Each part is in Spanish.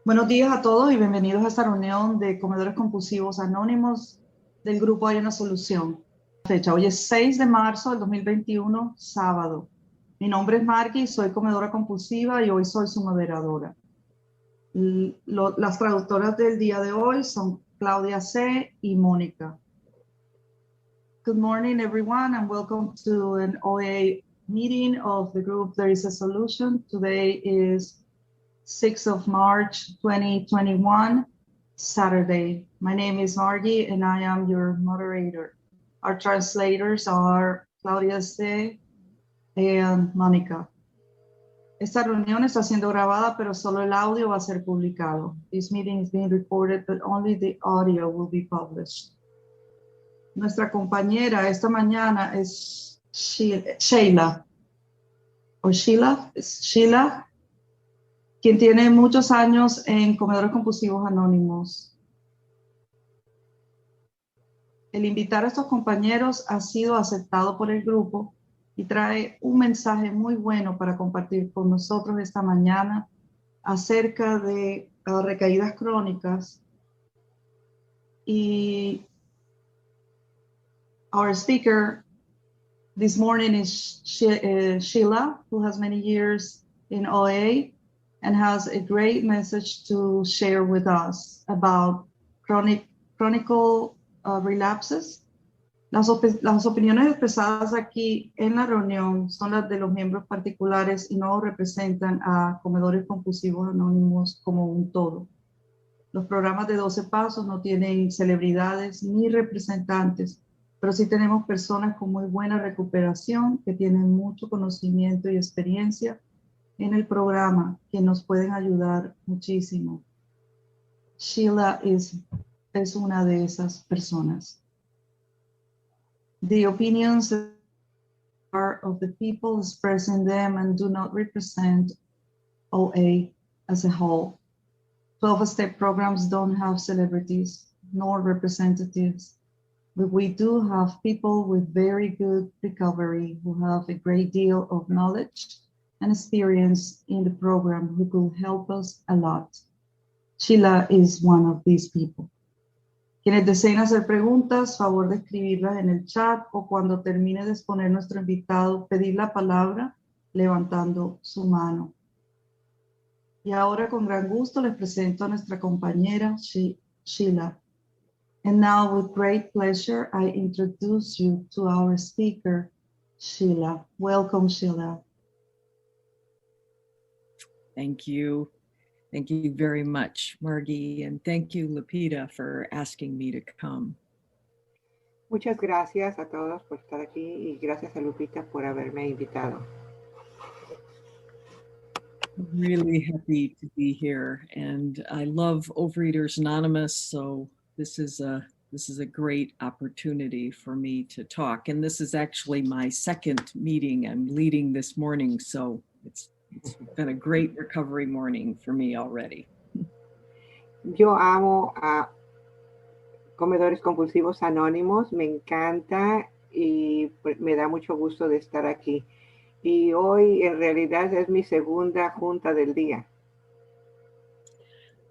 Buenos días a todos y bienvenidos a esta reunión de comedores compulsivos anónimos del grupo Hay una Solución. Fecha, hoy es 6 de marzo del 2021, sábado. Mi nombre es Margie, soy comedora compulsiva y hoy soy su moderadora. Las traductoras del día de hoy son Claudia C. y Mónica. Good morning, everyone, and welcome to an OA meeting of the group There is a Solution. Today is 6th of March, 2021, Saturday. My name is Margie and I am your moderator. Our translators are Claudia C. and Mónica. Esta reunión está siendo grabada, pero solo el audio va a ser publicado. This meeting is being recorded, but only the audio will be published. Nuestra compañera esta mañana es Sheila. ¿O Sheila? ¿Es Sheila? Quien tiene muchos años en comedores compulsivos anónimos. El invitar a estos compañeros ha sido aceptado por el grupo y trae un mensaje muy bueno para compartir con nosotros esta mañana acerca de recaídas crónicas. Y our speaker this morning is Sheila, who has many years in OA and has a great message to share with us about chronic relapses. Las opiniones expresadas aquí en la reunión son las de los miembros particulares y no representan a comedores compulsivos anónimos como un todo. Los programas de 12 pasos no tienen celebridades ni representantes, pero sí tenemos personas con muy buena recuperación que tienen mucho conocimiento y experiencia en el programa que nos pueden ayudar muchísimo. Sheila es una de esas personas. The opinions are of the people expressing them and do not represent OA as a whole. 12-step programs don't have celebrities nor representatives, but we do have people with very good recovery who have a great deal of knowledge and experience in the program who could help us a lot. Sheila is one of these people. Quienes deseen hacer preguntas, favor de escribirlas en el chat o cuando termine de exponer nuestro invitado, pedir la palabra levantando su mano. Y ahora con gran gusto les presento a nuestra compañera Sheila. And now with great pleasure I introduce you to our speaker, Sheila. Welcome, Sheila. Thank you. Thank you very much, Margie, and thank you, Lupita, for asking me to come. Muchas gracias a todos por estar aquí y gracias a Lupita por haberme invitado. I'm really happy to be here, and I love Overeaters Anonymous, so this is a great opportunity for me to talk. And this is actually my second meeting I'm leading this morning, so it's been a great recovery morning for me already. Yo amo a comedores compulsivos anónimos, me encanta y me da mucho gusto de estar aquí. Y hoy en realidad es mi segunda junta del día.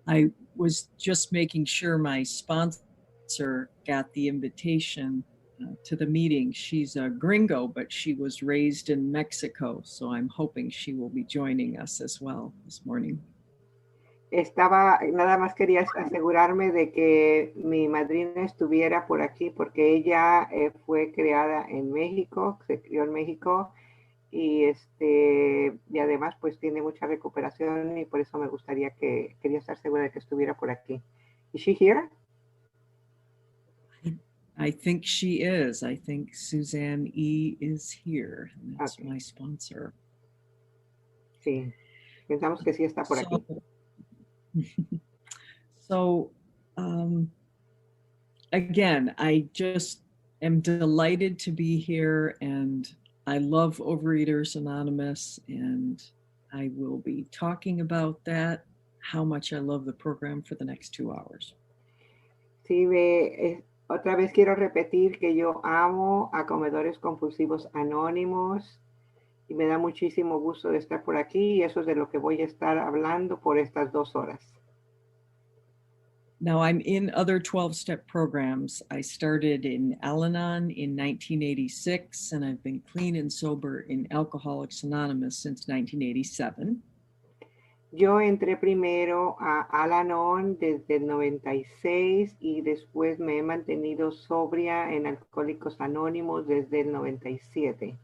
I was just making sure my sponsor got the invitation to the meeting. She's a gringo, but she was raised in Mexico, so I'm hoping she will be joining us as well this morning. Nada más quería asegurarme de que mi madrina estuviera por aquí porque ella fue criada en México, se crió en México y además pues tiene mucha recuperación y por eso me quería estar segura de que estuviera por aquí. Is she here? I think she is. I think Suzanne E. is here. That's okay. My sponsor. Sí, pensamos que sí está por aquí. So, again, I just am delighted to be here, and I love Overeaters Anonymous, and I will be talking about that, how much I love the program for the next 2 hours. Sí, otra vez quiero repetir que yo amo a comedores compulsivos anónimos y me da muchísimo gusto de estar por aquí y eso es de lo que voy a estar hablando por estas 2 horas. Now I'm in other 12-step programs. I started in Al-Anon in 1986, and I've been clean and sober in Alcoholics Anonymous since 1987. Yo entré primero a Al-Anon desde el 96 y después me he mantenido sobria en Alcohólicos Anónimos desde el 97.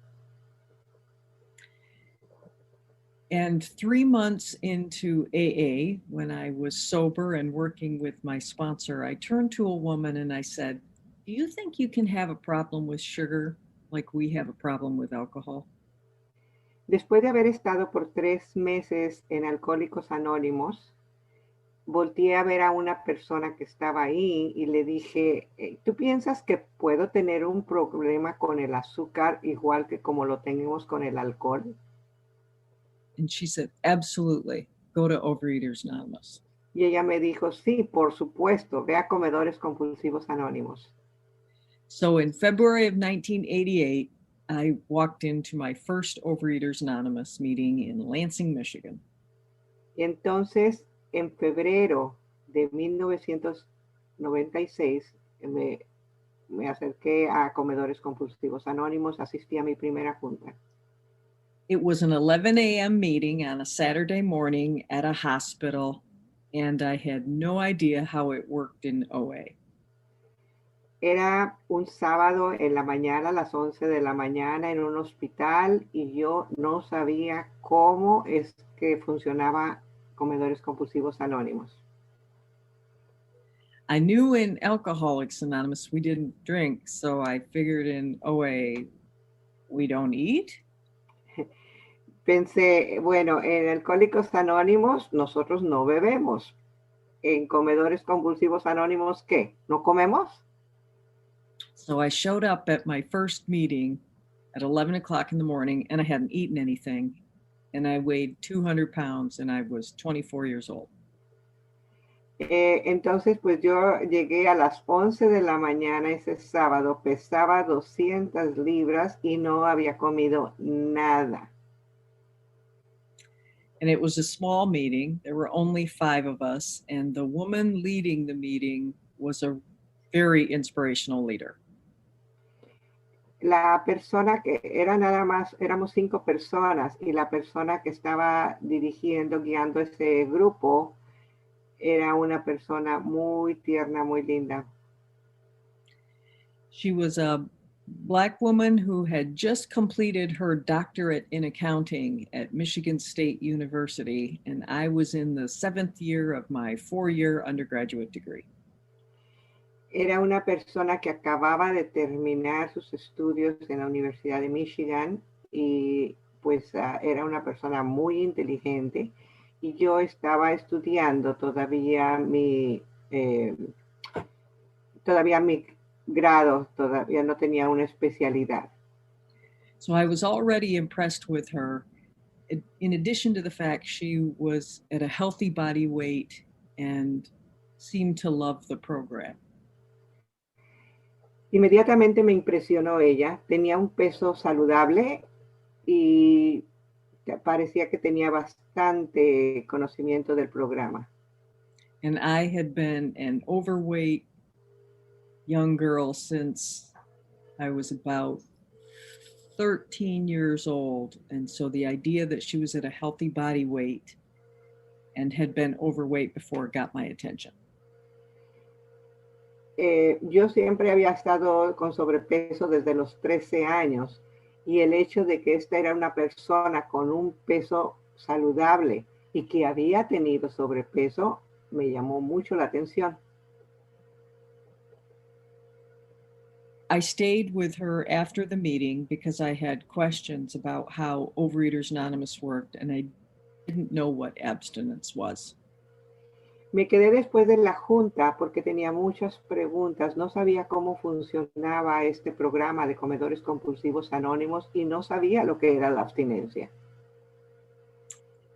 And 3 months into AA, when I was sober and working with my sponsor, I turned to a woman and I said, "Do you think you can have a problem with sugar like we have a problem with alcohol?" Después de haber estado por 3 meses en Alcohólicos Anónimos, volteé a ver a una persona que estaba ahí y le dije, ¿tú piensas que puedo tener un problema con el azúcar igual que como lo tenemos con el alcohol? And she said, "Absolutely. Go to Overeaters Anonymous." Y ella me dijo, sí, por supuesto, ve a Comedores Compulsivos Anónimos. So in February of 1988, I walked into my first Overeaters Anonymous meeting in Lansing, Michigan. Y entonces, en febrero de 1996, me acerqué a Comedores Compulsivos Anónimos, asistí a mi primera junta. It was an 11 a.m. meeting on a Saturday morning at a hospital, and I had no idea how it worked in OA. Era un sábado en la mañana, a las 11 de la mañana, en un hospital, y yo no sabía cómo es que funcionaba Comedores Compulsivos Anónimos. I knew in Alcoholics Anonymous we didn't drink, so I figured in OA we don't eat. Pensé, bueno, en Alcohólicos Anónimos nosotros no bebemos. En Comedores Compulsivos Anónimos, ¿qué? ¿No comemos? So I showed up at my first meeting at 11 o'clock in the morning, and I hadn't eaten anything, and I weighed 200 pounds, and I was 24 years old. Entonces, pues yo llegué a las 11 de la mañana ese sábado, pesaba 200 libras y no había comido nada. And it was a small meeting. There were only 5 of us, and the woman leading the meeting was a very inspirational leader. La persona que era nada más, éramos 5 personas y la persona que estaba dirigiendo, guiando ese grupo, era una persona muy tierna, muy linda. She was a Black woman who had just completed her doctorate in accounting at Michigan State University, and I was in the 7th year of my 4-year undergraduate degree. Era una persona que acababa de terminar sus estudios en la Universidad de Michigan y pues era una persona muy inteligente y yo estaba estudiando todavía mi grado, todavía no tenía una especialidad. So I was already impressed with her, in addition to the fact she was at a healthy body weight and seemed to love the program. Inmediatamente me impresionó ella, tenía un peso saludable y parecía que tenía bastante conocimiento del programa. And I had been an overweight young girl since I was about 13 years old. And so the idea that she was at a healthy body weight and had been overweight before got my attention. Yo siempre había estado con sobrepeso desde los 13 años y el hecho de que esta era una persona con un peso saludable y que había tenido sobrepeso me llamó mucho la atención. I stayed with her after the meeting because I had questions about how Overeaters Anonymous worked, and I didn't know what abstinence was. Me quedé después de la junta porque tenía muchas preguntas. No sabía cómo funcionaba este programa de Comedores Compulsivos Anónimos y no sabía lo que era la abstinencia.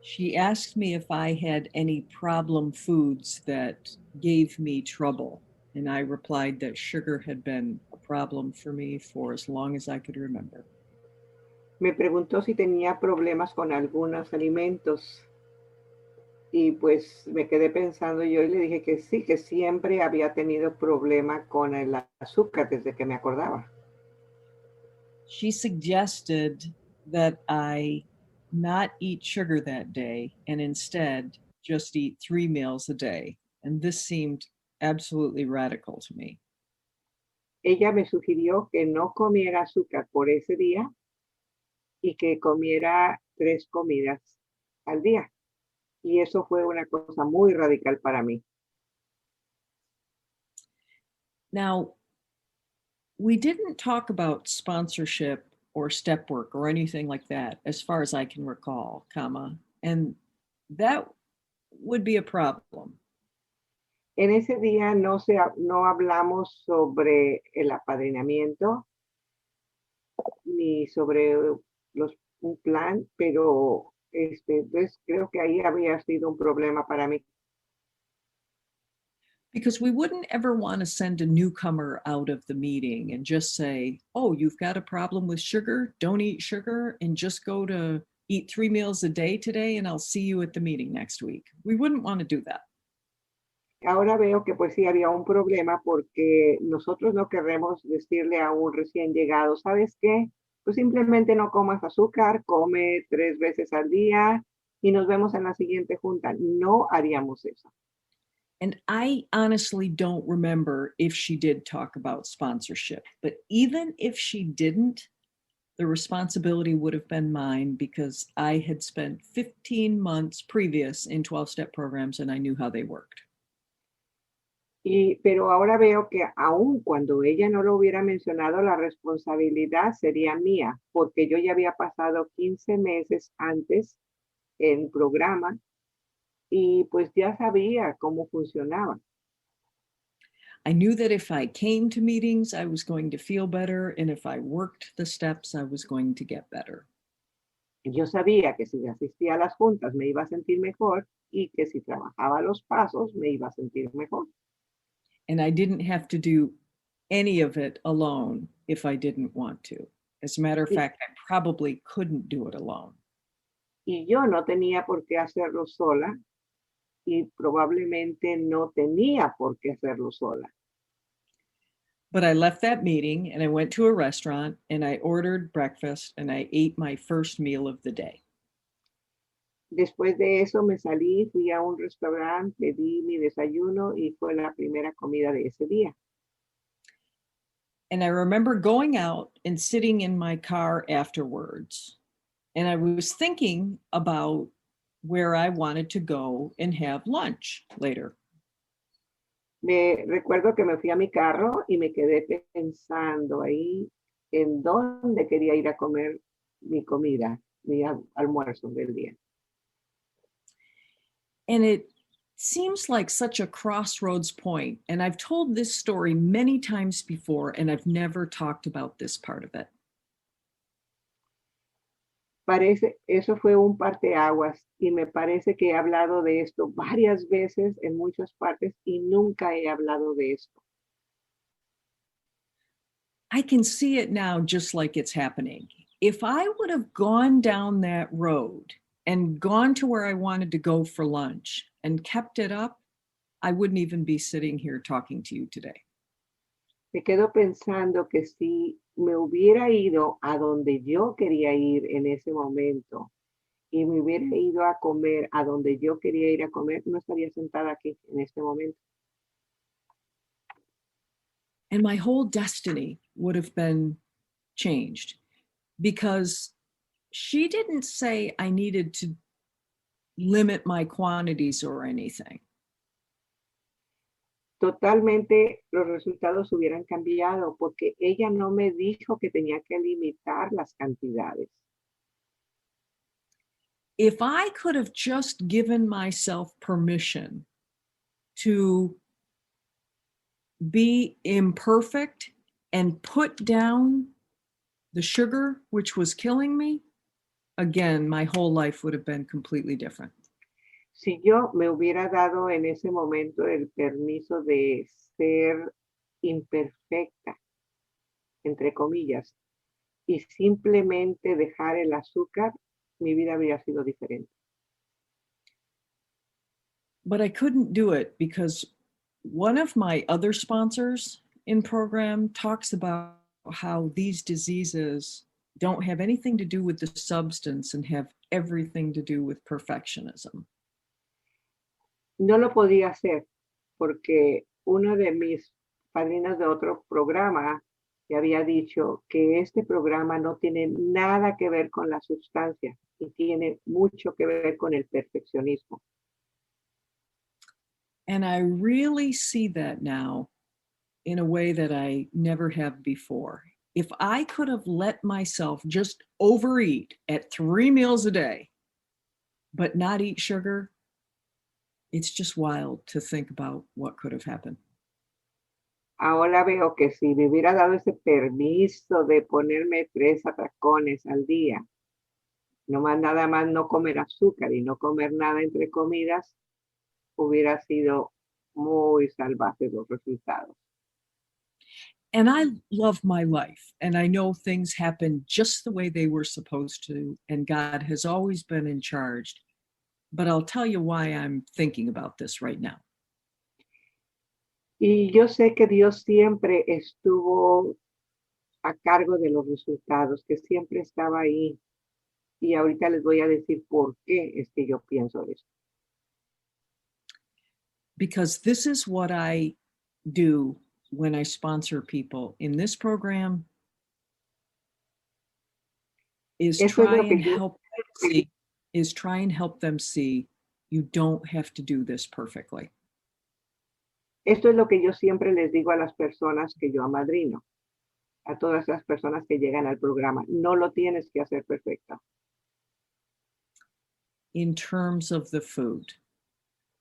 She asked me if I had any problem foods that gave me trouble, and I replied that sugar had been a problem for me for as long as I could remember. Me preguntó si tenía problemas con algunos alimentos Y pues me quedé pensando yo y le dije que sí, que siempre había tenido problema con el azúcar desde que me acordaba. She suggested that I not eat sugar that day and instead just eat 3 meals a day. And this seemed absolutely radical to me. Ella me sugirió que no comiera azúcar por ese día y que comiera 3 comidas al día. Y eso fue una cosa muy radical para mí. Now, we didn't talk about sponsorship or step work or anything like that, as far as I can recall, and that would be a problem. En ese día no hablamos sobre el apadrinamiento ni sobre un plan, pero entonces creo que ahí había sido un problema para mí. Because we wouldn't ever want to send a newcomer out of the meeting and just say, oh, you've got a problem with sugar, don't eat sugar, and just go to eat 3 meals a day today, and I'll see you at the meeting next week. We wouldn't want to do that. Ahora veo que pues sí había un problema porque nosotros no queremos decirle a un recién llegado, ¿sabes qué? Pues simplemente no comas azúcar, come 3 veces al día y nos vemos en la siguiente junta. No haríamos eso. And I honestly don't remember if she did talk about sponsorship, but even if she didn't, the responsibility would have been mine because I had spent 15 months previous in 12-step programs and I knew how they worked. Pero ahora veo que aun cuando ella no lo hubiera mencionado, la responsabilidad sería mía, porque yo ya había pasado 15 meses antes en programa y pues ya sabía cómo funcionaba. I knew that if I came to meetings, I was going to feel better, and if I worked the steps, I was going to get better. Yo sabía que si asistía a las juntas me iba a sentir mejor y que si trabajaba los pasos me iba a sentir mejor. And I didn't have to do any of it alone if I didn't want to. As a matter of fact, I probably couldn't do it alone. Y yo no tenía por qué hacerlo sola y probablemente no tenía por qué hacerlo sola. But I left that meeting and I went to a restaurant and I ordered breakfast and I ate my first meal of the day. Después de eso me salí, fui a un restaurante, pedí mi desayuno y fue la primera comida de ese día. And I remember going out and sitting in my car afterwards. And I was thinking about where I wanted to go and have lunch later. Me recuerdo que me fui a mi carro y me quedé pensando ahí en dónde quería ir a comer mi comida, mi almuerzo del día. And it seems like such a crossroads point. And I've told this story many times before, and I've never talked about this part of it. Eso fue un parteaguas y me parece que he hablado de esto varias veces en muchas partes y nunca he hablado de esto. I can see it now just like it's happening. If I would have gone down that road and gone to where I wanted to go for lunch and kept it up, I wouldn't even be sitting here talking to you today. Me quedo pensando que si me hubiera ido a donde yo quería ir en ese momento y me hubiera ido a comer a donde yo quería ir a comer, no estaría sentada aquí en este momento. And my whole destiny would have been changed because she didn't say I needed to limit my quantities or anything. Totalmente los resultados hubieran cambiado porque ella no me dijo que tenía que limitar las cantidades. If I could have just given myself permission to be imperfect and put down the sugar, which was killing me, again, my whole life would have been completely different. Si yo me hubiera dado en ese momento el permiso de ser imperfecta, entre comillas, y simplemente dejar el azúcar, mi vida habría sido diferente. But I couldn't do it because one of my other sponsors in program talks about how these diseases don't have anything to do with the substance and have everything to do with perfectionism. No lo podía hacer porque uno de mis padrinos de otro programa me había dicho que este programa no tiene nada que ver con la sustancia y tiene mucho que ver con el perfeccionismo. And I really see that now in a way that I never have before. If I could have let myself just overeat at 3 meals a day, but not eat sugar, it's just wild to think about what could have happened. Ahora veo que si me hubiera dado ese permiso de ponerme 3 atracones al día, nada más no comer azúcar y no comer nada entre comidas, hubiera sido muy salvaje los resultados. And I love my life, and I know things happen just the way they were supposed to, and God has always been in charge. But I'll tell you why I'm thinking about this right now. Y yo sé que Dios siempre estuvo a cargo de los resultados, que siempre estaba ahí. Y ahorita les voy a decir por qué es que yo pienso eso. Because this is what I do when I sponsor people in this program is try and help them see you don't have to do this perfectly. Esto es lo que yo siempre les digo a las personas que yo amadrino, a todas las personas que llegan al programa. No lo tienes que hacer perfecto. In terms of the food,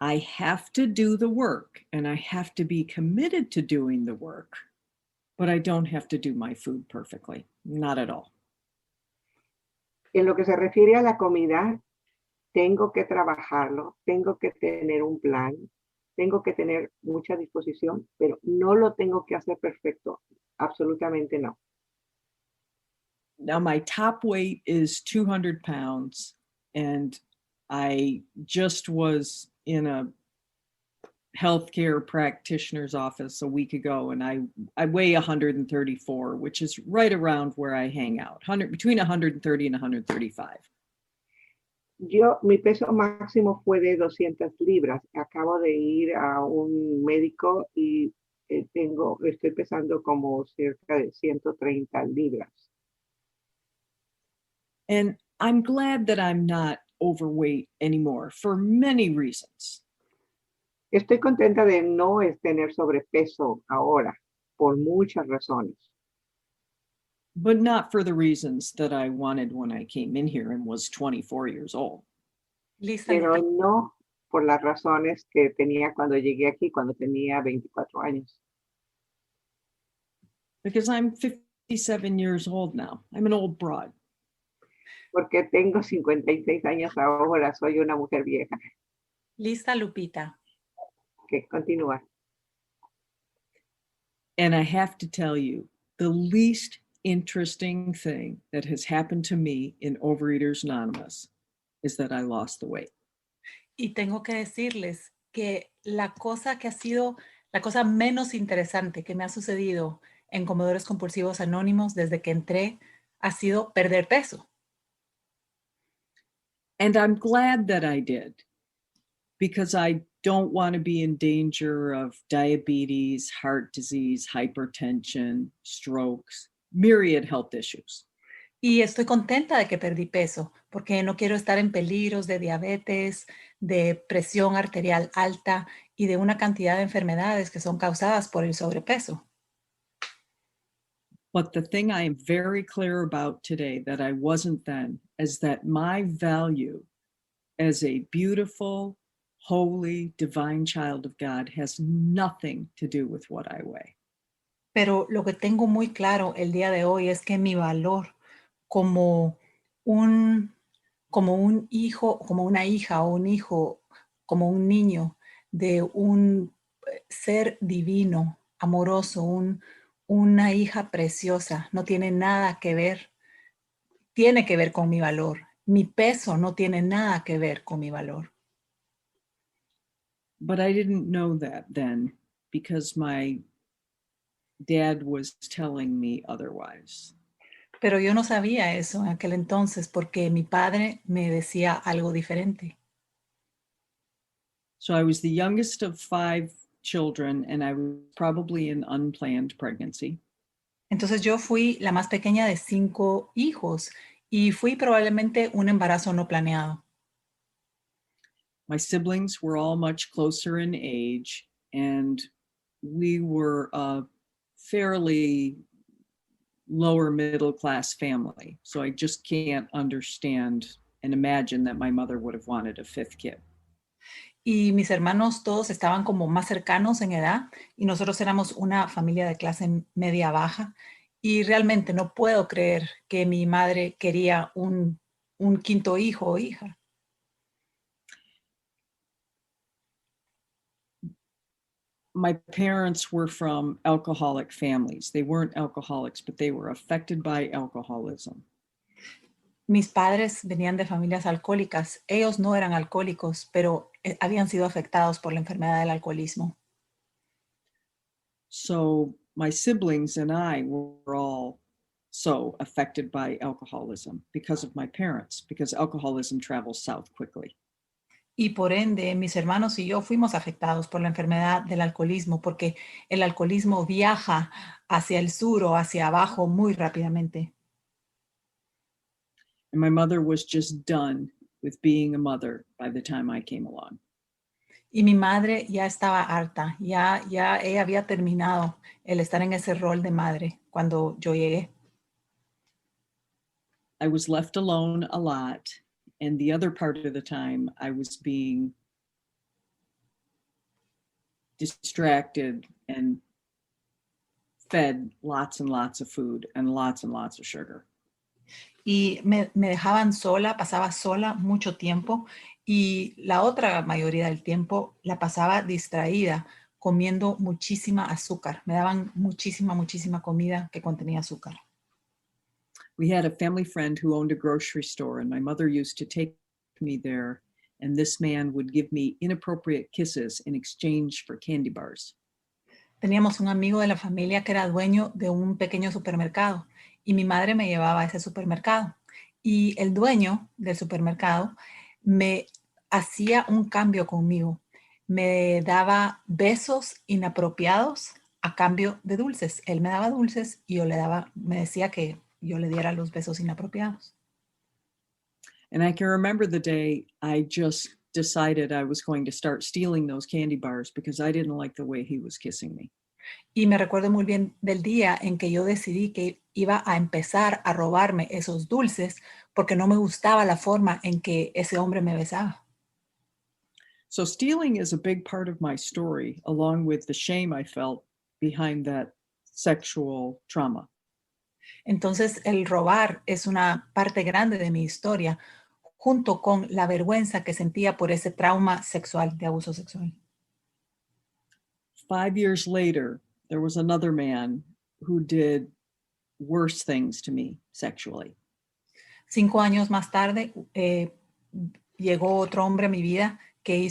I have to do the work and I have to be committed to doing the work, but I don't have to do my food perfectly. Not at all. En lo que se refiere a la comida, tengo que trabajarlo, tengo que tener un plan, tengo que tener mucha disposición, pero no lo tengo que hacer perfecto. Absolutamente no. Now, my top weight is 200 pounds, and I just was in a healthcare practitioner's office a week ago, and I weigh 134, which is right around where I hang out, between 130 and 135. Mi peso máximo fue de 200 libras. Acabo de ir a un médico y estoy pesando como cerca de 130 libras. And I'm glad that I'm not overweight anymore for many reasons. Estoy contenta de no tener sobrepeso ahora, por muchas razones. But not for the reasons that I wanted when I came in here and was 24 years old. Pero no por las razones que tenía cuando llegué aquí, cuando tenía 24 años. Because I'm 57 years old now. I'm an old broad. Porque tengo 56 años ahora, soy una mujer vieja. Lista, Lupita. Que continúa. And I have to tell you, the least interesting thing that has happened to me in Overeaters Anonymous is that I lost the weight. Y tengo que decirles que la cosa que ha sido la cosa menos interesante que me ha sucedido en Comedores Compulsivos Anónimos desde que entré ha sido perder peso. And I'm glad that I did, because I don't want to be in danger of diabetes, heart disease, hypertension, strokes, myriad health issues. Y estoy contenta de que perdí peso, porque no quiero estar en peligros de diabetes, de presión arterial alta y de una cantidad de enfermedades que son causadas por el sobrepeso. But the thing I am very clear about today that I wasn't then is that my value as a beautiful, holy, divine child of God has nothing to do with what I weigh. Pero lo que tengo muy claro el día de hoy es que mi valor como un hijo, como una hija o un hijo, como un niño de un ser divino, amoroso, una hija preciosa, no tiene nada que ver, tiene que ver con mi valor. Mi peso no tiene nada que ver con mi valor. But I didn't know that then because my dad was telling me otherwise. Pero yo no sabía eso en aquel entonces porque mi padre me decía algo diferente. So I was the youngest of 5 children, and I was probably an unplanned pregnancy. Entonces yo fui la más pequeña de 5 hijos y fui probablemente un embarazo no planeado. My siblings were all much closer in age, and we were a fairly lower middle class family. So I just can't understand and imagine that my mother would have wanted a 5th kid. Y mis hermanos todos estaban como más cercanos en edad y nosotros éramos una familia de clase media baja y realmente no puedo creer que mi madre quería un 5º hijo o hija. My parents were from alcoholic families. They weren't alcoholics, but they were affected by alcoholism. Mis padres venían de familias alcohólicas. Ellos no eran alcohólicos, pero habían sido afectados por la enfermedad del alcoholismo. So my siblings and I were all so affected by alcoholism because of my parents, because alcoholism travels south quickly. Y por ende, mis hermanos y yo fuimos afectados por la enfermedad del alcoholismo, porque el alcoholismo viaja hacia el sur o hacia abajo muy rápidamente. And my mother was just done with being a mother by the time I came along. Y mi madre ya estaba harta, ya ella había terminado el estar en ese rol de madre cuando yo llegué. I was left alone a lot, and the other part of the time I was being distracted and fed lots and lots of food and lots of sugar. Y me dejaban sola, pasaba sola mucho tiempo y la otra mayoría del tiempo la pasaba distraída, comiendo muchísima azúcar. Me daban muchísima comida que contenía azúcar. We had a family friend who owned a grocery store, and my mother used to take me there, and this man would give me inappropriate kisses in exchange for candy bars. Teníamos un amigo de la familia que era dueño de un pequeño supermercado y mi madre me llevaba a ese supermercado. Y el dueño del supermercado me hacía un cambio conmigo. Me daba besos inapropiados a cambio de dulces. Él me daba dulces y me decía que yo le diera los besos inapropiados. And I can remember the day I just decided I was going to start stealing those candy bars because I didn't like the way he was kissing me. Y me recuerdo muy bien del día en que yo decidí que iba a empezar a robarme esos dulces porque no me gustaba la forma en que ese hombre me besaba. So stealing is a big part of my story, along with the shame I felt behind that sexual trauma. Entonces, el robar es una parte grande de mi historia, junto con la vergüenza que sentía por ese trauma sexual, de abuso sexual. 5 years later, there was another man who did worse things to me sexually. 5 años más tarde, llegó otro hombre a mi vida que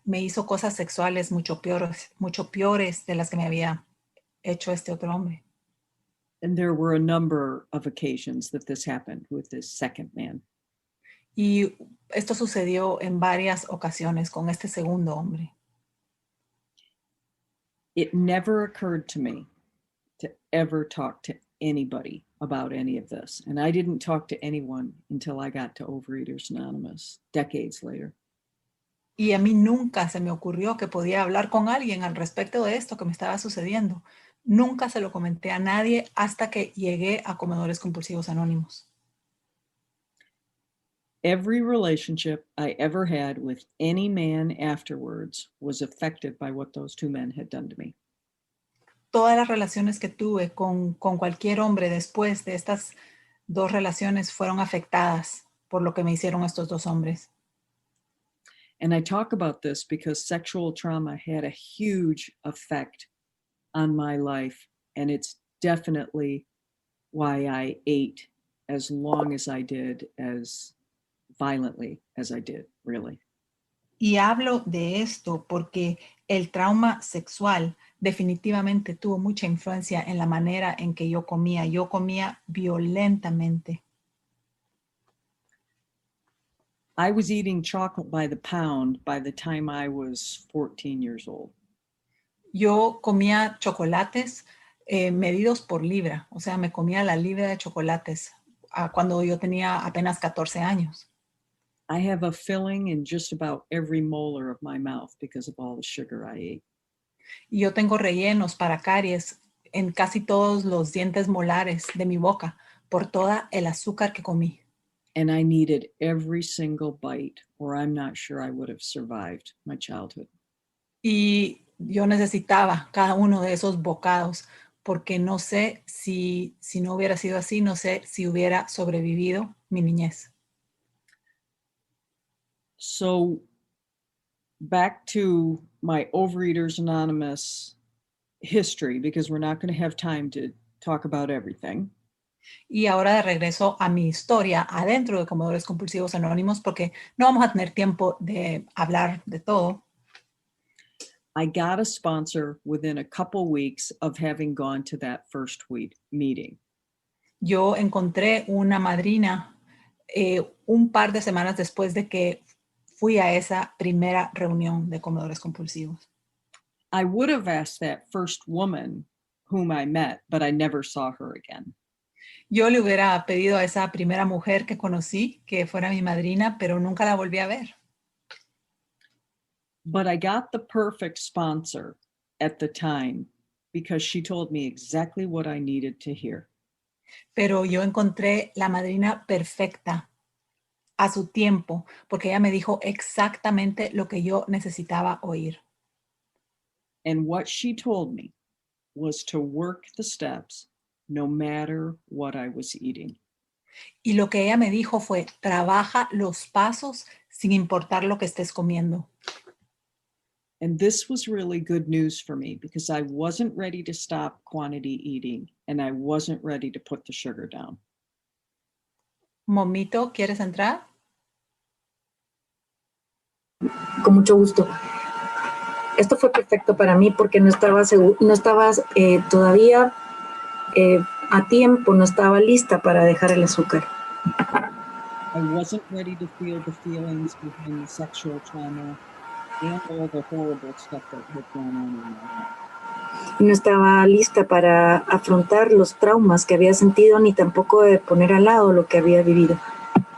me hizo cosas sexuales mucho peores de las que me había hecho este otro hombre. And there were a number of occasions that this happened with this second man. Y esto sucedió en varias ocasiones con este segundo hombre. It never occurred to me to ever talk to anybody about any of this. And I didn't talk to anyone until I got to Overeaters Anonymous, decades later. Y a mí nunca se me ocurrió que podía hablar con alguien al respecto de esto que me estaba sucediendo. Nunca se lo comenté a nadie hasta que llegué a Comedores Compulsivos Anónimos. Every relationship I ever had with any man afterwards was affected by what those two men had done to me. Todas las relaciones que tuve con cualquier hombre después de estas 2 relaciones fueron afectadas por lo que me hicieron estos 2 hombres. And I talk about this because sexual trauma had a huge effect on my life. And it's definitely why I ate as long as I did, as violently as I did, really. Y hablo de esto porque el trauma sexual definitivamente tuvo mucha influencia en la manera en que yo comía. Yo comía violentamente. I was eating chocolate by the pound by the time I was 14 years old. Yo comía chocolates medidos por libra. O sea, me comía la libra de chocolates cuando yo tenía apenas 14 años. I have a filling in just about every molar of my mouth because of all the sugar I ate. Y yo tengo rellenos para caries en casi todos los dientes molares de mi boca por toda el azúcar que comí. And I needed every single bite, or I'm not sure I would have survived my childhood. Y yo necesitaba cada uno de esos bocados porque no sé si no hubiera sido así, no sé si hubiera sobrevivido mi niñez. So back to my Overeaters Anonymous history, because we're not going to have time to talk about everything. Y ahora de regreso a mi historia adentro de Comedores Compulsivos Anónimos, porque no vamos a tener tiempo de hablar de todo. I got a sponsor within a couple weeks of having gone to that first meeting. Yo encontré una madrina un par de semanas después de que fui a esa primera reunión de Comedores Compulsivos. I would have asked that first woman whom I met, but I never saw her again. Yo le hubiera pedido a esa primera mujer que conocí que fuera mi madrina, pero nunca la volví a ver. But I got the perfect sponsor at the time because she told me exactly what I needed to hear. Pero yo encontré la madrina perfecta a su tiempo, porque ella me dijo exactamente lo que yo necesitaba oír. And what she told me was to work the steps no matter what I was eating. Y lo que ella me dijo fue, trabaja los pasos sin importar lo que estés comiendo. And this was really good news for me because I wasn't ready to stop quantity eating and I wasn't ready to put the sugar down. Momito, ¿quieres entrar? Con mucho gusto. Esto fue perfecto para mí porque no estaba todavía a tiempo, no estaba lista para dejar el azúcar. I wasn't ready to feel the feelings behind the sexual trauma and all the horrible stuff that had gone on in my life. No estaba lista para afrontar los traumas que había sentido, ni tampoco de poner al lado lo que había vivido.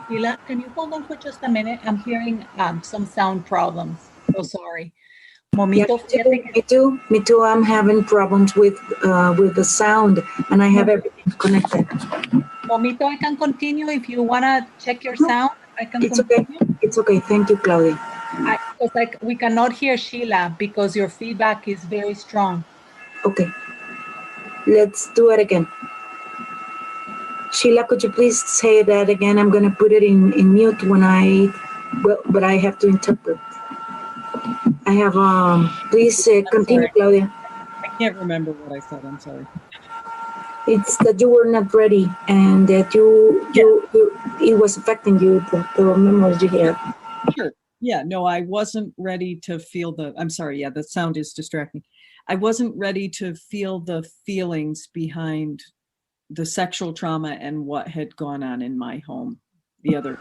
Sheila, can you hold on for just a minute? I'm hearing some sound problems. So sorry. Momito, Yeah, me too. I'm having problems with the sound, and I have everything connected. Momito, I can continue if you want to check your sound. I can continue. Okay. It's okay. Thank you, Claudia. We cannot hear Sheila because your feedback is very strong. Okay. Let's do it again. Sheila, could you please say that again? I'm going to put it in mute but I have to interpret. I have, please continue, Claudia. I can't remember what I said. I'm sorry. It's that you were not ready and that it was affecting you, the memories you have. Sure. Yeah, no, I wasn't ready to feel I'm sorry. Yeah, the sound is distracting. I wasn't ready to feel the feelings behind the sexual trauma and what had gone on in my home. The other.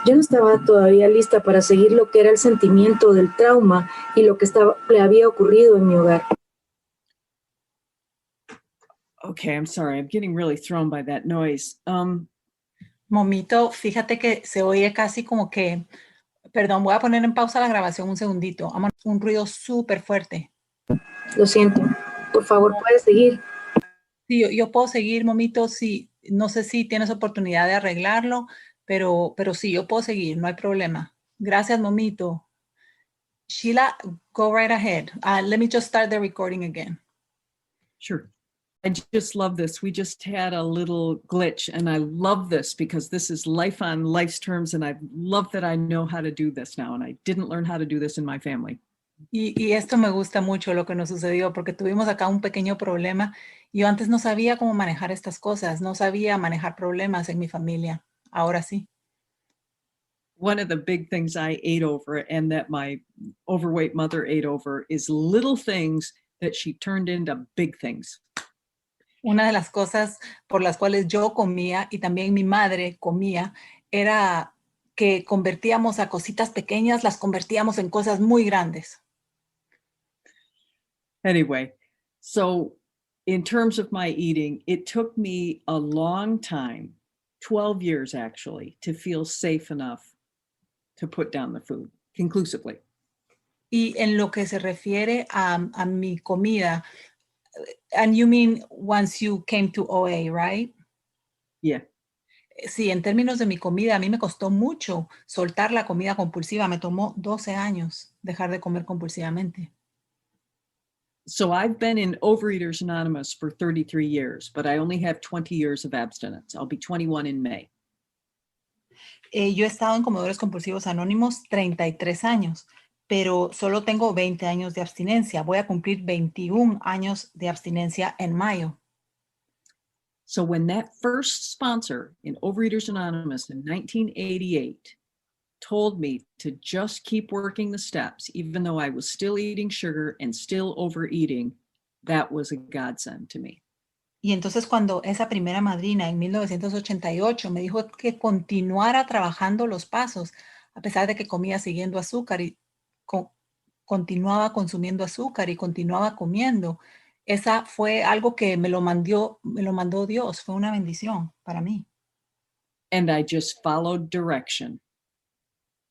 Yo no estaba todavía lista para seguir lo que era el sentimiento del trauma y lo que le había ocurrido en mi hogar. Okay, I'm sorry. I'm getting really thrown by that noise. Momito, fíjate que se oye casi como que, perdón, voy a poner en pausa la grabación un segundito. Un ruido súper fuerte. Lo siento. Por favor, puedes seguir. Sí, yo puedo seguir, Momito. Sí, no sé si tienes oportunidad de arreglarlo, pero sí, yo puedo seguir, no hay problema. Gracias, Momito. Sheila, go right ahead. Let me just start the recording again. Sure. I just love this. We just had a little glitch, and I love this because this is life on life's terms, and I love that I know how to do this now, and I didn't learn how to do this in my family. Y esto me gusta mucho lo que nos sucedió porque tuvimos acá un pequeño problema. Yo antes no sabía cómo manejar estas cosas, no sabía manejar problemas en mi familia. Ahora sí. one of the big things I ate over and that my overweight mother ate over is little things that she turned into big things. Una de las cosas por las cuales yo comía y también mi madre comía era que convertíamos a cositas pequeñas, las convertíamos en cosas muy grandes. Anyway, so in terms of my eating, it took me a long time, 12 years actually, to feel safe enough to put down the food conclusively. Y en lo que se refiere a mi comida, and you mean once you came to OA, right? Yeah. Sí, en términos de mi comida, a mí me costó mucho soltar la comida compulsiva. Me tomó 12 años dejar de comer compulsivamente. So I've been in Overeaters Anonymous for 33 years, but I only have 20 years of abstinence. I'll be 21 in May. Yo he estado en Comedores Compulsivos Anónimos 33 años, pero solo tengo 20 años de abstinencia. Voy a cumplir 21 años de abstinencia en mayo. So when that first sponsor in Overeaters Anonymous in 1988 told me to just keep working the steps, even though I was still eating sugar and still overeating, that was a godsend to me. Y entonces cuando esa primera madrina en 1988 me dijo que continuara trabajando los pasos, a pesar de que comía siguiendo azúcar y continuaba consumiendo azúcar y continuaba comiendo, esa fue algo que me lo mandó Dios, fue una bendición para mí. And I just followed direction.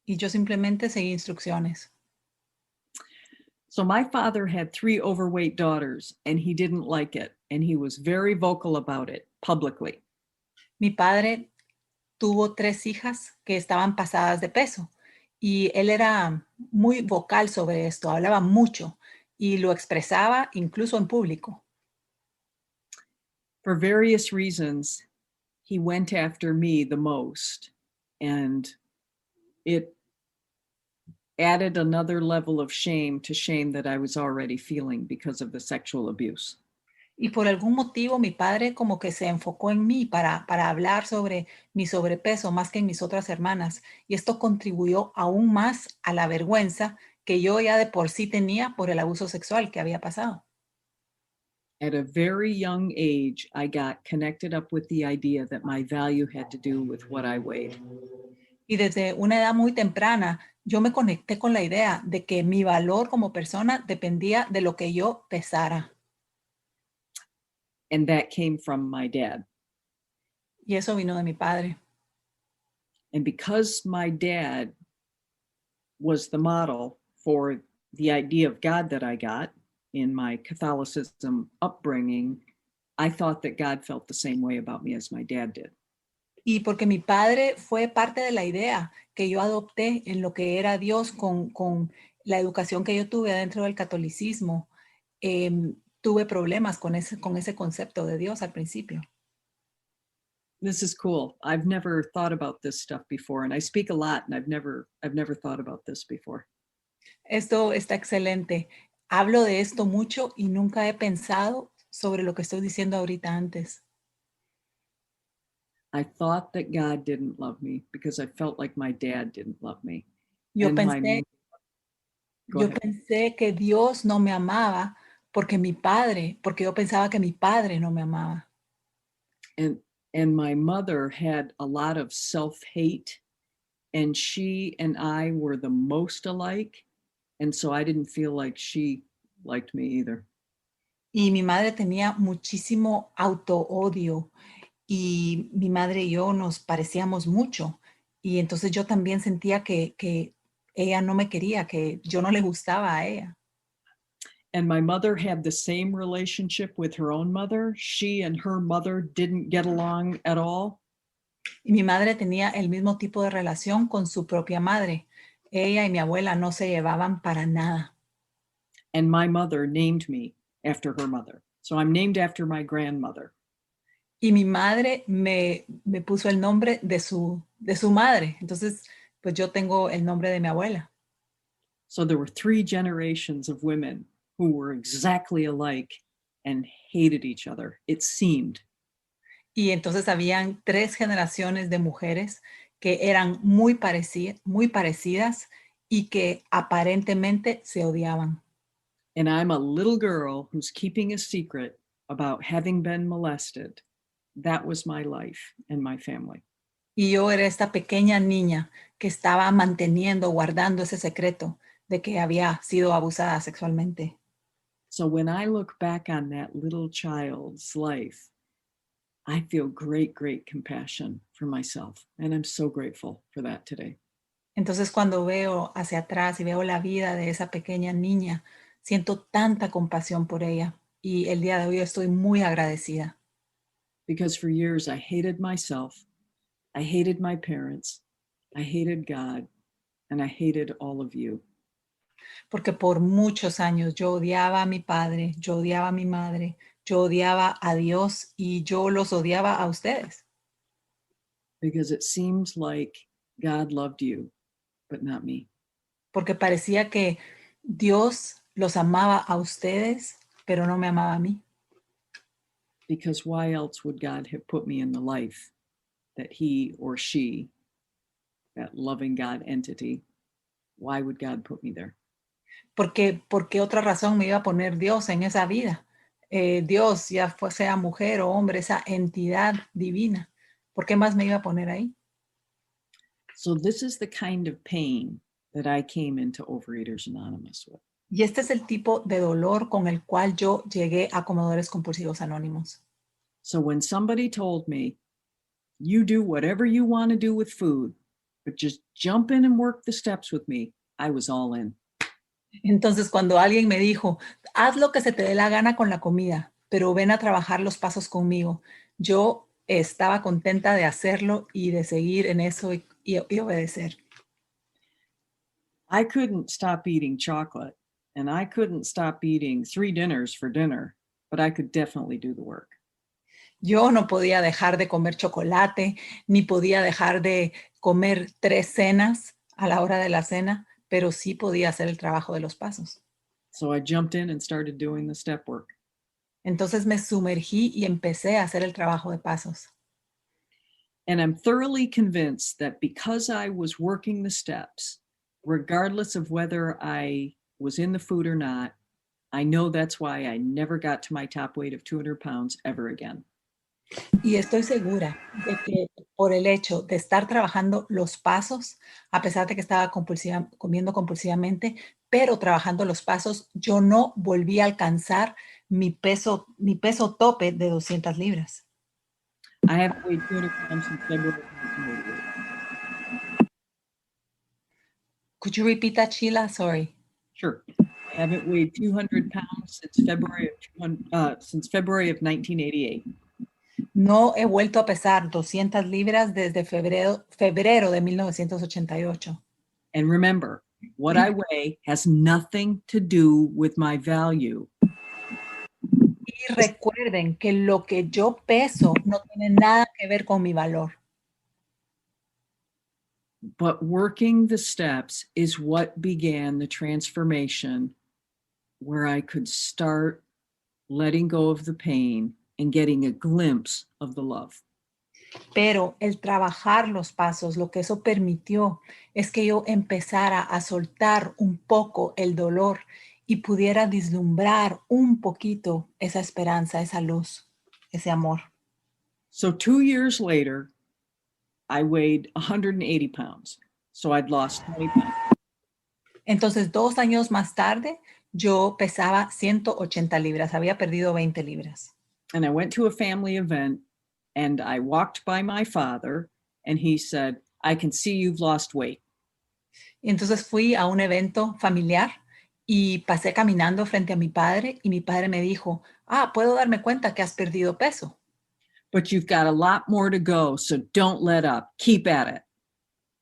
Y yo simplemente seguí instrucciones. So my father had 3 overweight daughters and he didn't like it. And he was very vocal about it publicly. Mi padre tuvo 3 hijas que estaban pasadas de peso y él era muy vocal sobre esto, hablaba mucho y lo expresaba incluso en público. For various reasons, he went after me the most, and it added another level of shame that I was already feeling because of the sexual abuse. Y por algún motivo mi padre como que se enfocó en mí para hablar sobre mi sobrepeso más que en mis otras hermanas. Y esto contribuyó aún más a la vergüenza que yo ya de por sí tenía por el abuso sexual que había pasado. At a very young age, I got connected up with the idea that my value had to do with what I weighed. Y desde una edad muy temprana, yo me conecté con la idea de que mi valor como persona dependía de lo que yo pesara. And that came from my dad. Y eso vino de mi padre. And because my dad was the model for the idea of God that I got in my Catholicism upbringing, I thought that God felt the same way about me as my dad did. Y porque mi padre fue parte de la idea que yo adopté en lo que era Dios con la educación que yo tuve dentro del catolicismo, tuve problemas con ese concepto de Dios al principio. This is cool. I've never thought about this stuff before, and I speak a lot, and I've never thought about this before. Esto está excelente. Hablo de esto mucho y nunca he pensado sobre lo que estoy diciendo ahorita antes. I thought that God didn't love me because I felt like my dad didn't love me. Yo And pensé que Dios no me amaba porque yo pensaba que mi padre no me amaba. And my mother had a lot of self-hate, and she and I were the most alike, and so I didn't feel like she liked me either. Y mi madre tenía muchísimo auto-odio y mi madre y yo nos parecíamos mucho y entonces yo también sentía que ella no me quería, que yo no le gustaba a ella. And my mother had the same relationship with her own mother. She and her mother didn't get along at all. Y mi madre tenía el mismo tipo de relación con su propia madre. Ella y mi abuela no se llevaban para nada. And my mother named me after her mother. So I'm named after my grandmother. Y mi madre me puso el nombre de su madre. Entonces, pues yo tengo el nombre de mi abuela. So there were 3 generations of women who were exactly alike and hated each other, it seemed. Y entonces habían 3 generaciones de mujeres que eran muy parecidas y que aparentemente se odiaban. And I'm a little girl who's keeping a secret about having been molested. That was my life and my family. Y yo era esta pequeña niña que estaba manteniendo, guardando ese secreto de que había sido abusada sexualmente. So when I look back on that little child's life, I feel great, great compassion for myself. And I'm so grateful for that today. Entonces, cuando veo hacia atrás y veo la vida de esa pequeña niña, siento tanta compasión por ella. Y el día de hoy estoy muy agradecida. Because for years I hated myself, I hated my parents, I hated God, and I hated all of you. Porque por muchos años yo odiaba a mi padre, yo odiaba a mi madre, yo odiaba a Dios y yo los odiaba a ustedes. Because it seems like God loved you, but not me. Porque parecía que Dios los amaba a ustedes, pero no me amaba a mí. Because why else would God have put me in the life that he or she, that loving God entity, why would God put me there? Porque, ¿por qué otra razón me iba a poner Dios en esa vida? Dios, ya sea mujer o hombre, esa entidad divina. ¿Por qué más me iba a poner ahí? So this is the kind of pain that I came into Overeaters Anonymous with. Y este es el tipo de dolor con el cual yo llegué a Comedores Compulsivos Anónimos. So when somebody told me, you do whatever you want to do with food, but just jump in and work the steps with me, I was all in. Entonces, cuando alguien me dijo, haz lo que se te dé la gana con la comida, pero ven a trabajar los pasos conmigo, yo estaba contenta de hacerlo y de seguir en eso y obedecer. I couldn't stop eating chocolate, and I couldn't stop eating 3 dinners for dinner, but I could definitely do the work. Yo no podía dejar de comer chocolate, ni podía dejar de comer 3 cenas a la hora de la cena, pero sí podía hacer el trabajo de los pasos. So I jumped in and started doing the step work. Entonces me sumergí y empecé a hacer el trabajo de pasos. And I'm thoroughly convinced that because I was working the steps, regardless of whether I was in the food or not, I know that's why I never got to my top weight of 200 pounds ever again. Y estoy segura de que por el hecho de estar trabajando los pasos, a pesar de que estaba comiendo compulsivamente, pero trabajando los pasos, yo no volví a alcanzar mi peso tope de 200 libras. I haven't weighed 200 pounds since February of 1988. Could you repeat that, Sheila? Sorry. Sure. I haven't weighed 200 pounds since February of 1988. No he vuelto a pesar 200 libras desde febrero de 1988. And remember, what I weigh has nothing to do with my value. Y recuerden que lo que yo peso no tiene nada que ver con mi valor. But working the steps is what began the transformation where I could start letting go of the pain and getting a glimpse of the love. Pero el trabajar los pasos, lo que eso permitió es que yo empezara a soltar un poco el dolor y pudiera vislumbrar un poquito esa esperanza, esa luz, ese amor. So 2 years later, I weighed 180 pounds. So I'd lost 20 pounds. Entonces, 2 años más tarde, yo pesaba 180 libras, había perdido 20 libras. And I went to a family event and I walked by my father and he said, I can see you've lost weight. Y entonces fui a un evento familiar y pasé caminando frente a mi padre y mi padre me dijo, puedo darme cuenta que has perdido peso. But you've got a lot more to go, so don't let up. Keep at it.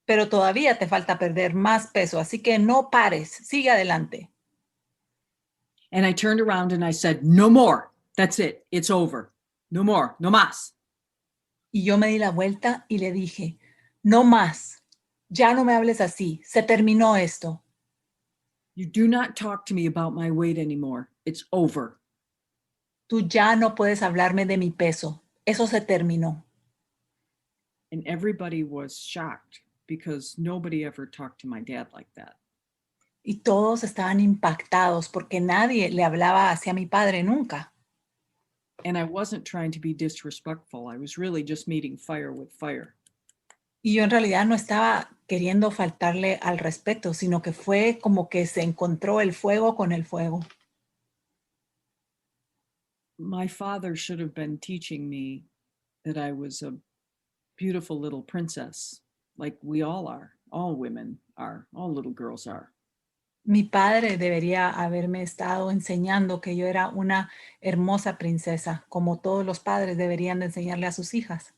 Pero todavía te falta perder más peso, así que no pares, sigue adelante. And I turned around and I said, no more. That's it. It's over. No more. No más. Y yo me di la vuelta y le dije, no más, ya no me hables así, se terminó esto. You do not talk to me about my weight anymore. It's over. Tú ya no puedes hablarme de mi peso, eso se terminó. And everybody was shocked because nobody ever talked to my dad like that. Y todos estaban impactados porque nadie le hablaba hacia mi padre nunca. And I wasn't trying to be disrespectful. I was really just meeting fire with fire. Y yo en realidad no estaba queriendo faltarle al respeto, sino que fue como que se encontró el fuego con el fuego. My father should have been teaching me that I was a beautiful little princess, like we all are, all women are, all little girls are. Mi padre debería haberme estado enseñando que yo era una hermosa princesa, como todos los padres deberían de enseñarle a sus hijas.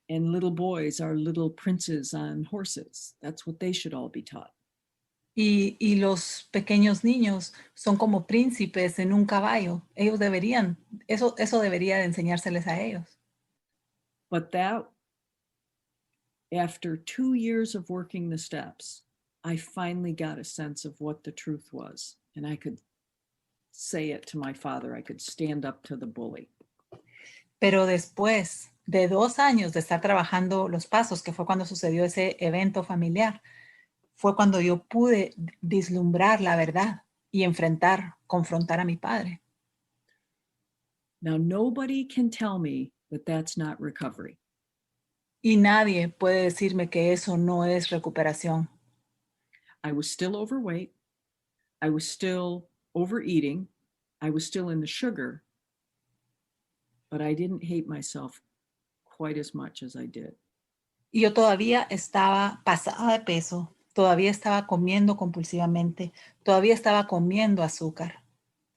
And little boys are little princes on horses. That's what they should all be taught. Y los pequeños niños son como príncipes en un caballo. Ellos deberían, eso debería de enseñárseles a ellos. But that, after 2 years of working the steps, I finally got a sense of what the truth was. And I could say it to my father. I could stand up to the bully. Pero después de 2 años de estar trabajando los pasos, que fue cuando sucedió ese evento familiar, fue cuando yo pude vislumbrar la verdad y confrontar a mi padre. Now, nobody can tell me that that's not recovery. Y nadie puede decirme que eso no es recuperación. I was still overweight. I was still overeating. I was still in the sugar. But I didn't hate myself quite as much as I did. Y yo todavía estaba pasada de peso, todavía estaba comiendo compulsivamente, todavía estaba comiendo azúcar,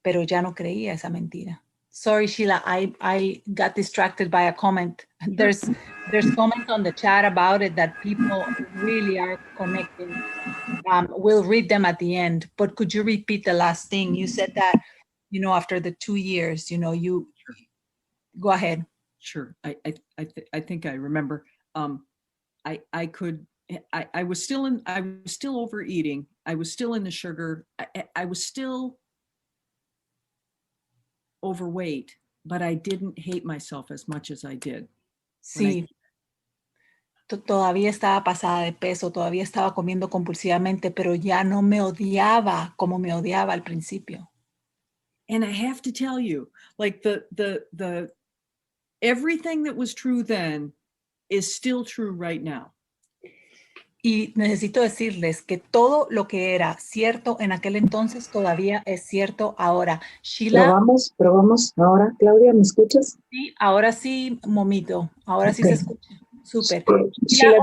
pero ya no creía esa mentira. Sorry, Sheila, I got distracted by a comment. There's comments on the chat about it that people really are connecting. We'll read them at the end, but could you repeat the last thing? You said that, after the 2 years, you go ahead. Sure. I think I remember. I was still overeating. I was still in the sugar. I was still overweight, but I didn't hate myself as much as I did. Sí. Todavía estaba pasada de peso, todavía estaba comiendo compulsivamente, pero ya no me odiaba como me odiaba al principio. And I have to tell you, like the everything that was true then is still true right now. Y necesito decirles que todo lo que era cierto en aquel entonces todavía es cierto ahora. Sheila. Probamos ahora. Claudia, ¿me escuchas? Sí, ahora sí, momito. Ahora Okay. Sí se escucha. Súper. Sheila,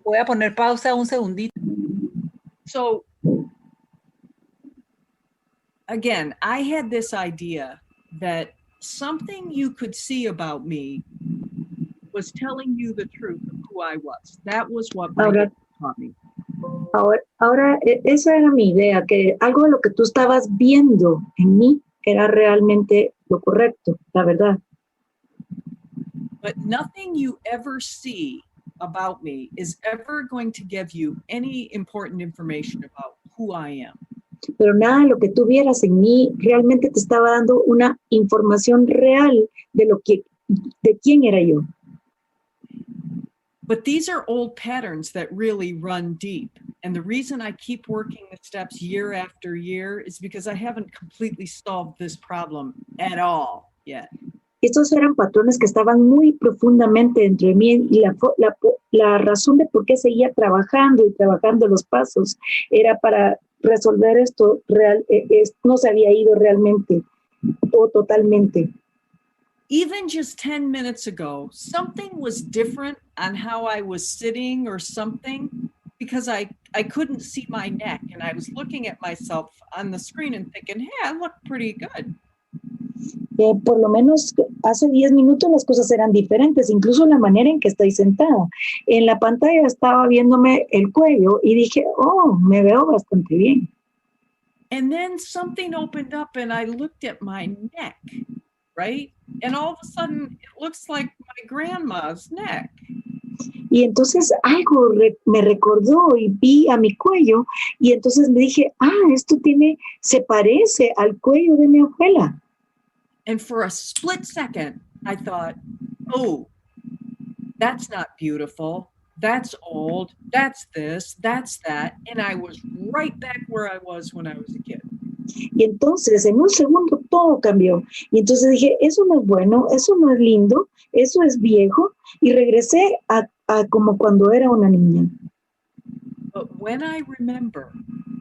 voy a poner pausa un segundito. So, again, I had this idea that something you could see about me was telling you the truth of who I was. That was what my dad taught me. Ahora, esa era mi idea, que algo de lo que tú estabas viendo en mí era realmente lo correcto, la verdad. But nothing you ever see about me is ever going to give you any important information about who I am. Pero nada de lo que tú vieras en mí realmente te estaba dando una información real de quién era yo. But these are old patterns that really run deep. And the reason I keep working the steps year after year is because I haven't completely solved this problem at all yet. Estos eran patrones que estaban muy profundamente dentro de mí y la razón de por qué seguía trabajando los pasos era para resolver esto no se había ido realmente o totalmente. Even just 10 minutes ago, something was different on how I was sitting or something because I couldn't see my neck and I was looking at myself on the screen and thinking, hey, I look pretty good. Por lo menos hace 10 minutos las cosas eran diferentes, incluso la manera en que estoy sentada. En la pantalla estaba viéndome el cuello y dije, me veo bastante bien. And then something opened up and I looked at my neck, right? And all of a sudden it looks like my grandma's neck. Y entonces algo me recordó y vi a mi cuello y entonces me dije, esto se parece al cuello de mi abuela. And for a split second, I thought, oh, that's not beautiful. That's old. That's this. That's that. And I was right back where I was when I was a kid. Y entonces, en un segundo, todo cambió. Y entonces dije, eso no es bueno, eso no es lindo, eso es viejo. Y regresé a como cuando era una niña. But when I remember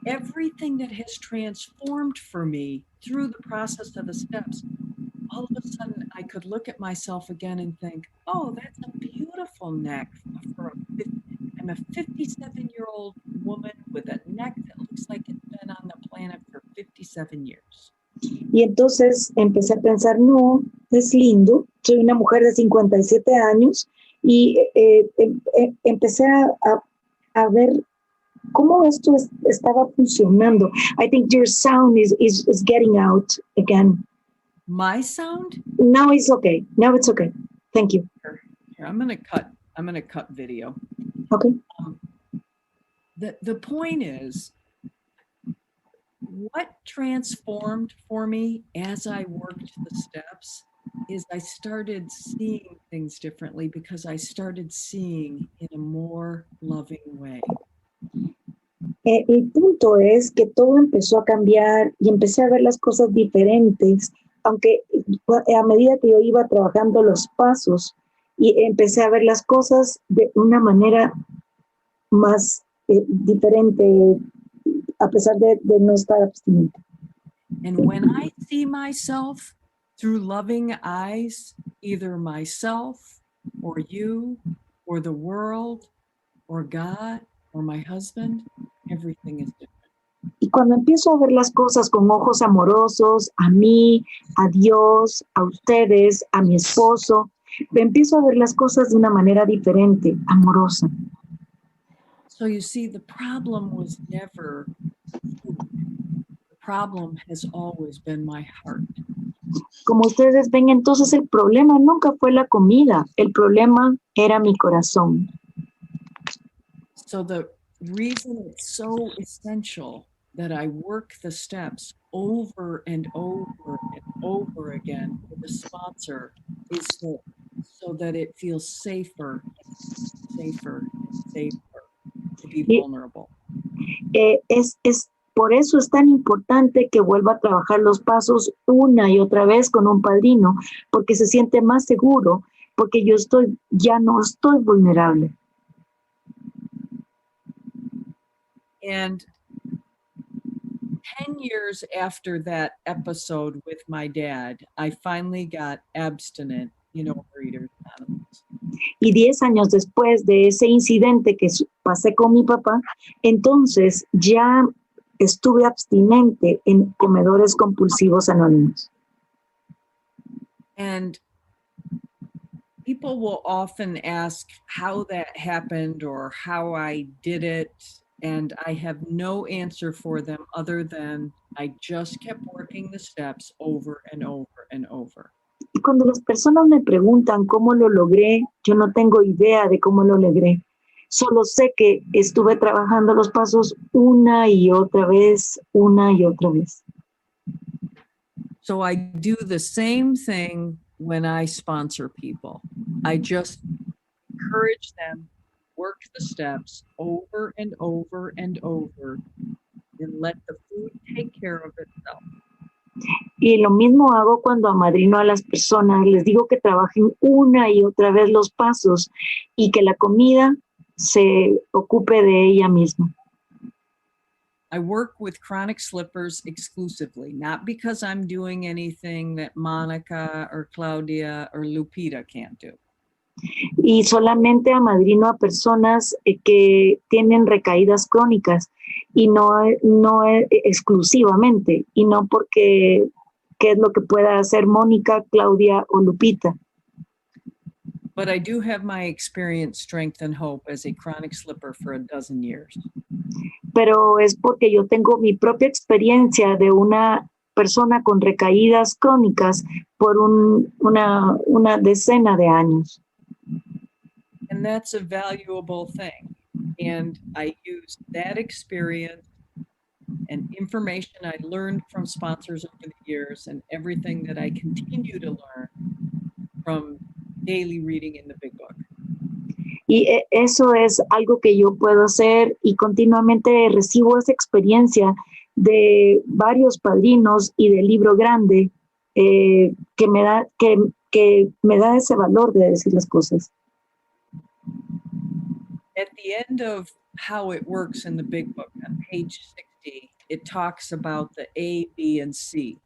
everything that has transformed for me through the process of the steps, all of a sudden I could look at myself again and think, oh, that's a beautiful neck I'm a 57-year-old woman with a neck that looks like it's been on the planet for 57 years. Y entonces empecé a pensar, no, es lindo, soy una mujer de 57 años y empecé a ver cómo esto estaba funcionando. I think your sound is getting out again. My sound? Now it's okay. Now it's okay. Thank you. Here, I'm gonna cut video. Okay. The point is, what transformed for me as I worked the steps is I started seeing things differently because I started seeing in a more loving way. El punto es que todo empezó a cambiar y empecé a ver las cosas diferentes, aunque a medida que yo iba trabajando los pasos y empecé a ver las cosas de una manera más diferente, a pesar de no estar abstinente. And when I see myself through loving eyes, either myself or you or the world or God or my husband, everything is different. Y cuando empiezo a ver las cosas con ojos amorosos, a mí, a Dios, a ustedes, a mi esposo, empiezo a ver las cosas de una manera diferente, amorosa. So you see, the problem was never food. The problem has always been my heart. Como ustedes ven, entonces el problema nunca fue la comida, el problema era mi corazón. So the reason it's so essential that I work the steps over and over and over again with a sponsor is so that it feels safer and safer to be vulnerable. Es por eso es tan importante que vuelva a trabajar los pasos una y otra vez con un padrino, porque se siente más seguro, porque ya no estoy vulnerable. And 10 years after that episode with my dad, I finally got abstinent in Overeaters Anonymous. Y 10 años después de ese incidente que pasé con mi papá, entonces ya estuve abstinente en Comedores Compulsivos Anónimos. And people will often ask how that happened or how I did it. And I have no answer for them other than I just kept working the steps over and over and over. Y cuando las personas me preguntan cómo lo logré, yo no tengo idea de cómo lo logré. Solo sé que estuve trabajando los pasos una y otra vez, una y otra vez. So I do the same thing when I sponsor people. I just encourage them, work the steps over and over and over, and let the food take care of itself. Y lo mismo hago cuando amadrino a las personas. Les digo que trabajen una y otra vez los pasos y que la comida se ocupe de ella misma. I work with chronic slippers exclusively, not because I'm doing anything that Monica or Claudia or Lupita can't do. Y solamente amadrino a personas que tienen recaídas crónicas y no exclusivamente, y no porque qué es lo que pueda hacer Mónica, Claudia o Lupita. But I do have my experience, strength, and hope as a chronic slipper for a dozen years. Pero es porque yo tengo mi propia experiencia de una persona con recaídas crónicas por una decena de años. And that's a valuable thing. And I use that experience and information I learned from sponsors over the years and everything that I continue to learn from daily reading in the Big Book. Y eso es algo que yo puedo hacer y continuamente recibo esa experiencia de varios padrinos y del libro grande que me da ese valor de decir las cosas. At the end of how it works in the Big Book, on page 60, it talks about the A, B, and C.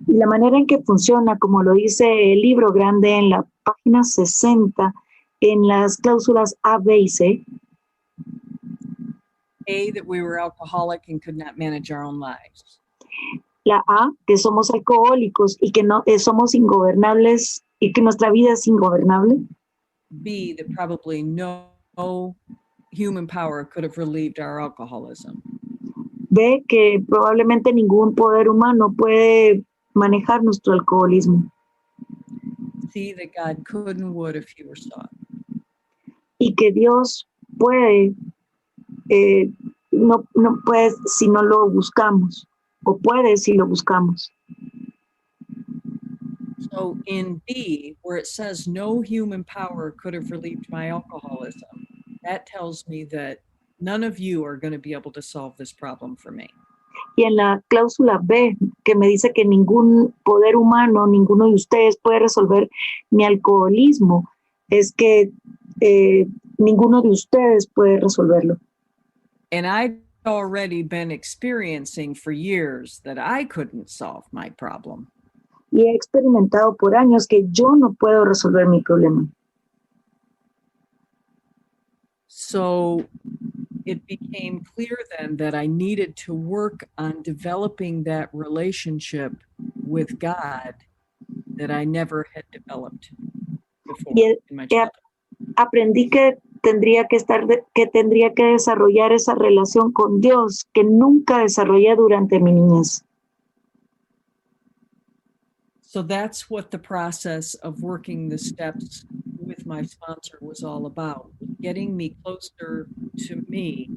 Y la manera en que funciona, como lo dice el libro grande en la página 60, en las cláusulas A, B y C. A, that we were alcoholic and could not manage our own lives. La A, que somos alcohólicos y que no somos ingobernables y que nuestra vida es ingobernable. B, that probably no human power could have relieved our alcoholism. B, que probablemente ningún poder humano puede manejar nuestro alcoholismo. C, that God could and would if he were sought. Y que Dios puede, no puede si no lo buscamos, o puede si lo buscamos. So in B, where it says no human power could have relieved my alcoholism, that tells me that none of you are going to be able to solve this problem for me. Y en la cláusula B, que me dice que ningún poder humano, ninguno de ustedes puede resolver mi alcoholismo, es que ninguno de ustedes puede resolverlo. And I'd already been experiencing for years that I couldn't solve my problem. Y he experimentado por años que yo no puedo resolver mi problema. So it became clear then that I needed to work on developing that relationship with God that I never had developed before in my childhood. Aprendí que tendría que desarrollar esa relación con Dios que nunca desarrollé durante mi niñez. So that's what the process of working the steps with my sponsor was all about, getting me closer to me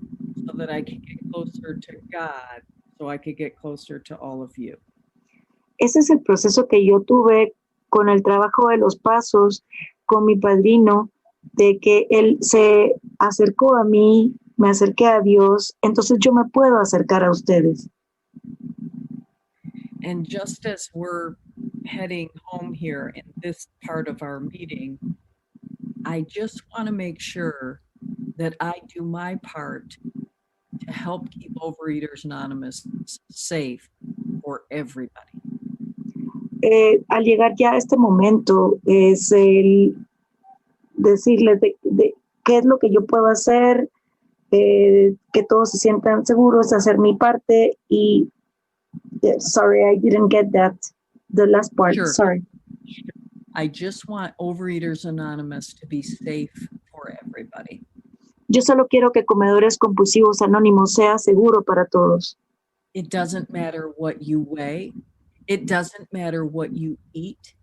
so that I could get closer to God, so I could get closer to all of you. Ese es el proceso que yo tuve con el trabajo de los pasos, con mi padrino, de que él se acercó a mí, me acerqué a Dios, entonces yo me puedo acercar a ustedes. And just as we're heading home here in this part of our meeting, I just want to make sure that I do my part to help keep Overeaters Anonymous safe for everybody. Al llegar ya a este momento, es el decirles de qué es lo que yo puedo hacer, que todos se sientan seguros, hacer mi parte y sorry, I didn't get that, the last part, Sure. Sorry. I just want Overeaters Anonymous to be safe for everybody. Yo solo quiero que Comedores Compulsivos Anónimos sea seguro para todos. It doesn't matter what you weigh. It doesn't matter what you eat.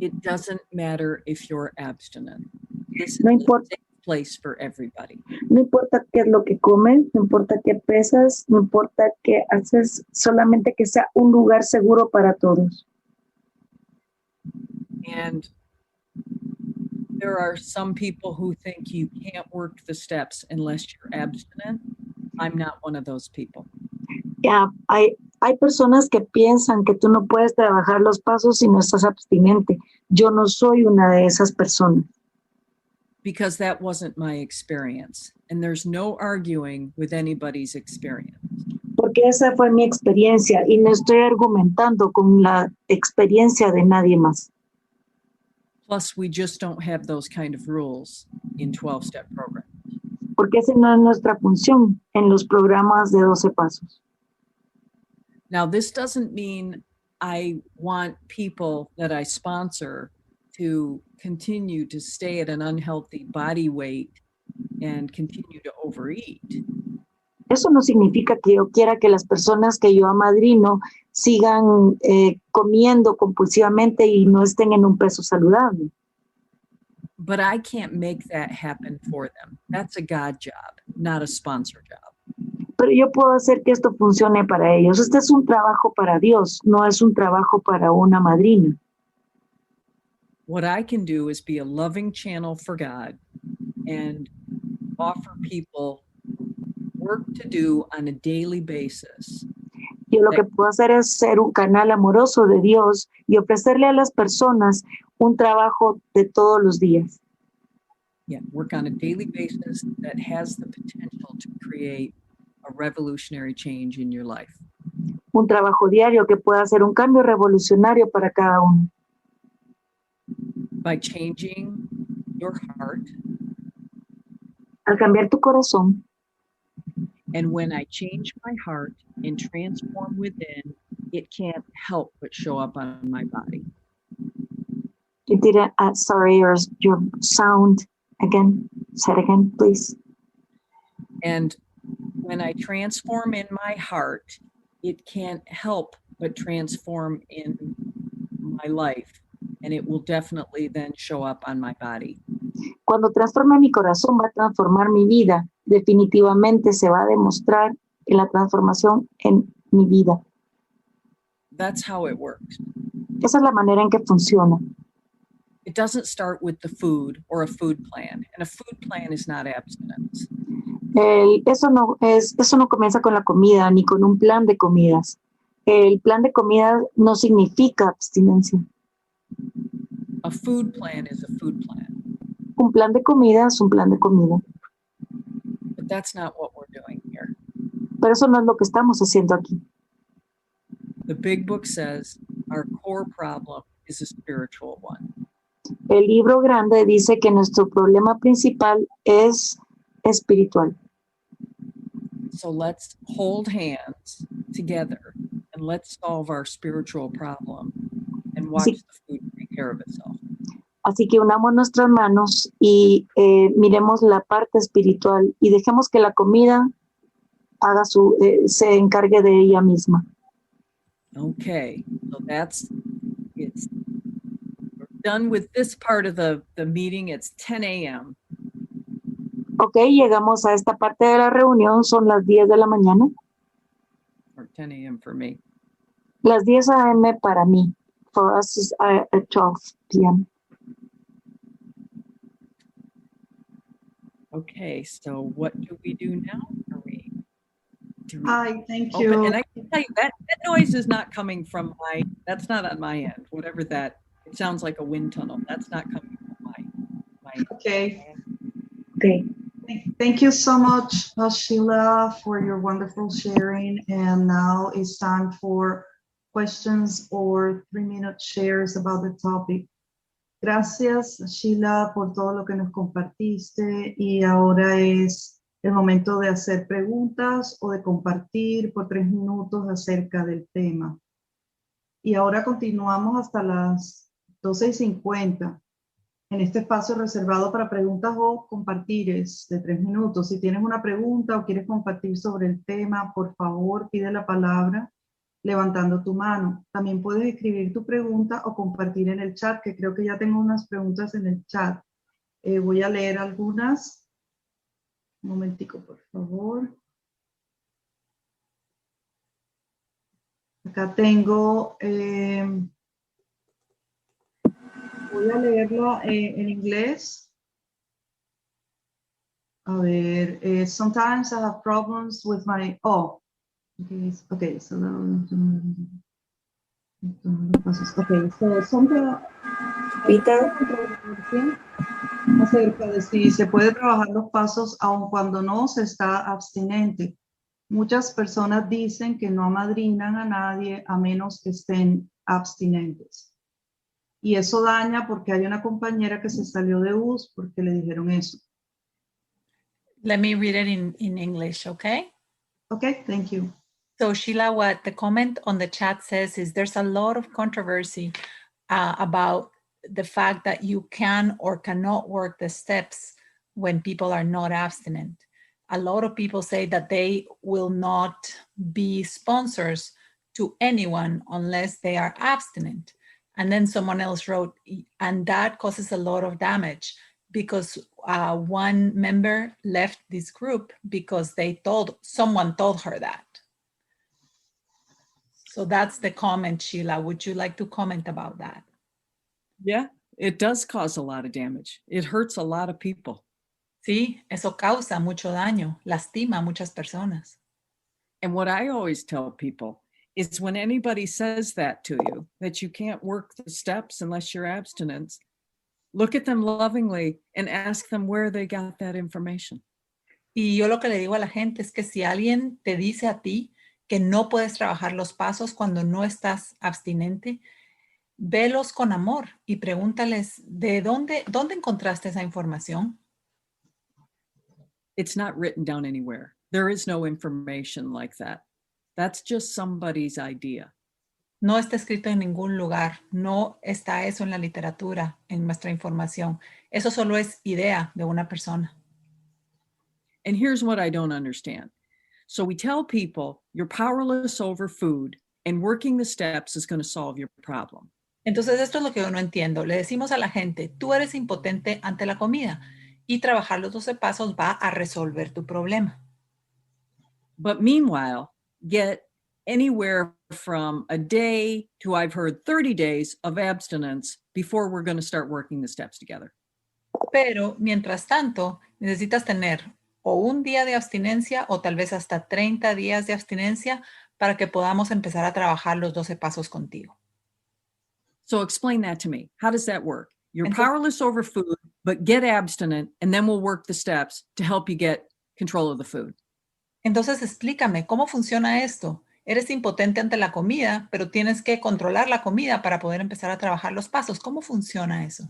It doesn't matter if you're abstinent. This is No a importa. safe place for everybody. No importa qué es lo que comes, no importa qué pesas, no importa qué haces, solamente que sea un lugar seguro para todos. And there are some people who think you can't work the steps unless you're abstinent. I'm not one of those people. Hay personas que piensan que tú no puedes trabajar los pasos si no estás abstinente. Yo no soy una de esas personas. Because that wasn't my experience. And there's no arguing with anybody's experience. Porque esa fue mi experiencia y no estoy argumentando con la experiencia de nadie más. Plus, we just don't have those kind of rules in 12-step programs. Porque esa no es nuestra función en los programas de 12 pasos. Now, this doesn't mean I want people that I sponsor to continue to stay at an unhealthy body weight and continue to overeat. Eso no significa que yo quiera que las personas que yo amadrino sigan comiendo compulsivamente y no estén en un peso saludable. But I can't make that happen for them. That's a God job, not a sponsor job. Pero yo puedo hacer que esto funcione para ellos. Este es un trabajo para Dios, no es un trabajo para una madrina. what I can do is be a loving channel for God and offer people work to do on a daily basis. Yo lo que puedo hacer es ser un canal amoroso de Dios y ofrecerle a las personas un trabajo de todos los días. Yeah, work on a daily basis that has the potential to create a revolutionary change in your life. Un trabajo diario que pueda hacer un cambio revolucionario para cada uno. By changing your heart. Al cambiar tu corazón. And when I change my heart and transform within, it can't help but show up on my body. You didn't, sorry, your sound again. Say it again, please. And when I transform in my heart, it can't help but transform in my life. And it will definitely then show up on my body. Cuando transforme mi corazón, va a transformar mi vida. Definitivamente se va a demostrar en la transformación en mi vida. That's how it works. Esa es la manera en que funciona. It doesn't start with the food or a food plan. And a food plan is not abstinence. Eso no comienza con la comida ni con un plan de comidas. El plan de comida no significa abstinencia. A food plan is a food plan. Un plan de comida es un plan de comida. But that's not what we're doing here. Pero eso no es lo que estamos haciendo aquí. The big book says our core problem is a spiritual one. El libro grande dice que nuestro problema principal es espiritual. So let's hold hands together and let's solve our spiritual problem and watch the food take care of itself. Así que unamos nuestras manos y miremos la parte espiritual y dejemos que la comida haga se encargue de ella misma. Okay, so it's we're done with this part of the meeting. It's 10 a.m. Okay, llegamos a esta parte de la reunión, son las 10 de la mañana. Or 10 a.m. for me. Las 10 a.m. para mí. For us is at 12 p.m. Okay, so what do we do now? Hi, thank open? you. And I can tell you that noise is not coming from that's not on my end. Whatever that, it sounds like a wind tunnel. That's not coming from my Okay. end. Okay. Thank you so much, Sheila, for your wonderful sharing. And now it's time for questions or 3-minute shares about the topic. Gracias, Sheila, por todo lo que nos compartiste. Y ahora es el momento de hacer preguntas o de compartir por 3 minutos acerca del tema. Y ahora continuamos hasta las 12:50 en este espacio reservado para preguntas o compartires de 3 minutos. Si tienes una pregunta o quieres compartir sobre el tema, por favor, pide la palabra levantando tu mano. También puedes escribir tu pregunta o compartir en el chat, que creo que ya tengo unas preguntas en el chat. Voy a leer algunas. Un momentico, por favor. Acá tengo, voy a leerla en inglés. A ver, sometimes I have problems with my, okay, so Sandra, acerca de si se puede trabajar los pasos aun cuando no se está abstinente. Muchas personas dicen que no amadrinan a nadie a menos que estén abstinentes. Y eso daña porque hay una compañera que se salió de US porque le dijeron eso. Let me read it in English, okay? Okay, thank you. So Sheila, what the comment on the chat says is there's a lot of controversy about the fact that you can or cannot work the steps when people are not abstinent. A lot of people say that they will not be sponsors to anyone unless they are abstinent. And then someone else wrote, and that causes a lot of damage because one member left this group because someone told her that. So that's the comment, Sheila. Would you like to comment about that? Yeah, It does cause a lot of damage. It hurts a lot of people. Sí, eso causa mucho daño, lastima a muchas personas. And what I always tell people is when anybody says that to you, that you can't work the steps unless you're abstinent, look at them lovingly and ask them where they got that information. Y yo lo que le digo a la gente es que si alguien te dice a ti que no puedes trabajar los pasos cuando no estás abstinente, velos con amor y pregúntales dónde encontraste esa información. It's not written down anywhere. There is no information like that. That's just somebody's idea. No está escrito en ningún lugar, no está eso en la literatura, en nuestra información. Eso solo es idea de una persona. And here's what I don't understand. So we tell people you're powerless over food and working the steps is going to solve your problem. Entonces esto es lo que yo no entiendo. Le decimos a la gente, tú eres impotente ante la comida y trabajar los 12 pasos va a resolver tu problema. But meanwhile, get anywhere from a day to, I've heard, 30 days of abstinence before we're going to start working the steps together. Pero mientras tanto, necesitas tener o un día de abstinencia o tal vez hasta 30 días de abstinencia para que podamos empezar a trabajar los 12 pasos contigo. So explain that to me. How does that work? You're powerless over food, but get abstinent, and then we'll work the steps to help you get control of the food. Entonces explícame, ¿cómo funciona esto? Eres impotente ante la comida, pero tienes que controlar la comida para poder empezar a trabajar los pasos. ¿Cómo funciona eso?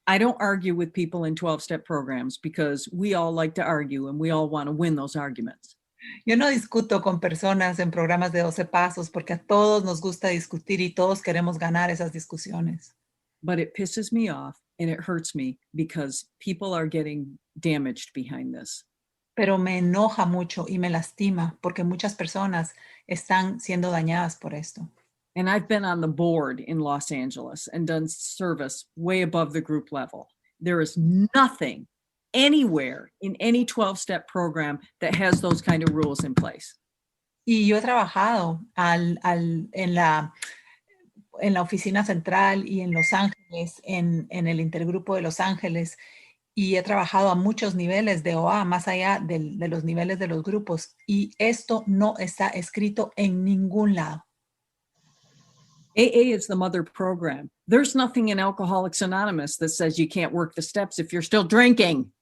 I don't argue with people in 12-step programs because we all like to argue and we all want to win those arguments. Yo no discuto con personas en programas de 12 pasos porque a todos nos gusta discutir y todos queremos ganar esas discusiones. But it pisses me off and it hurts me because people are getting damaged behind this. Pero me enoja mucho y me lastima porque muchas personas están siendo dañadas por esto. And I've been on the board in Los Angeles and done service way above the group level. There is nothing anywhere in any 12-step program that has those kind of rules in place. Y yo he trabajado en la oficina central y en Los Ángeles, en el intergrupo de Los Ángeles, y he trabajado a muchos niveles de OA, más allá de los niveles de los grupos, y esto no está escrito en ningún lado. AA is the mother program. There's nothing in Alcoholics Anonymous that says you can't work the steps if you're still drinking.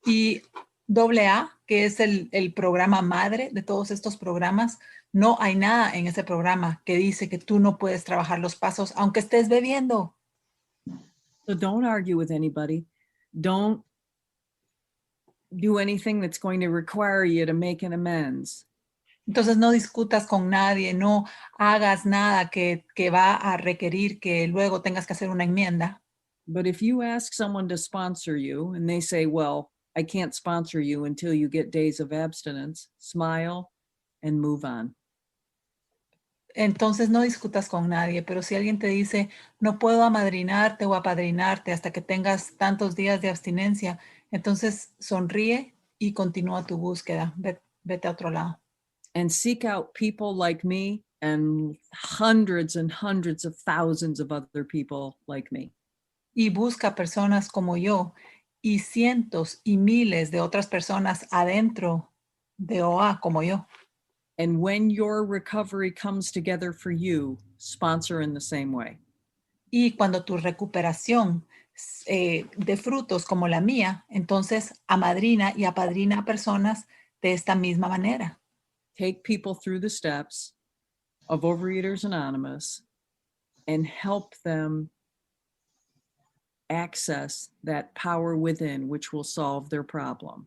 Y AA, que es el programa madre de todos estos programas, no hay nada en ese programa que dice que tú no puedes trabajar los pasos aunque estés bebiendo. So don't argue with anybody. Don't do anything that's going to require you to make an amends. Entonces no discutas con nadie, no hagas nada que va a requerir que luego tengas que hacer una enmienda. But if you ask someone to sponsor you and they say, well, I can't sponsor you until you get days of abstinence, smile and move on. Entonces no discutas con nadie, pero si alguien te dice, no puedo amadrinarte o apadrinarte hasta que tengas tantos días de abstinencia, entonces sonríe y continúa tu búsqueda. Vete a otro lado. And seek out people like me and hundreds of thousands of other people like me. Y busca personas como yo y cientos y miles de otras personas adentro de OA como yo. And when your recovery comes together for you, sponsor in the same way. Y cuando tu recuperación de frutos como la mía, entonces amadrina y apadrina a personas de esta misma manera. Take people through the steps of Overeaters Anonymous and help them access that power within which will solve their problem.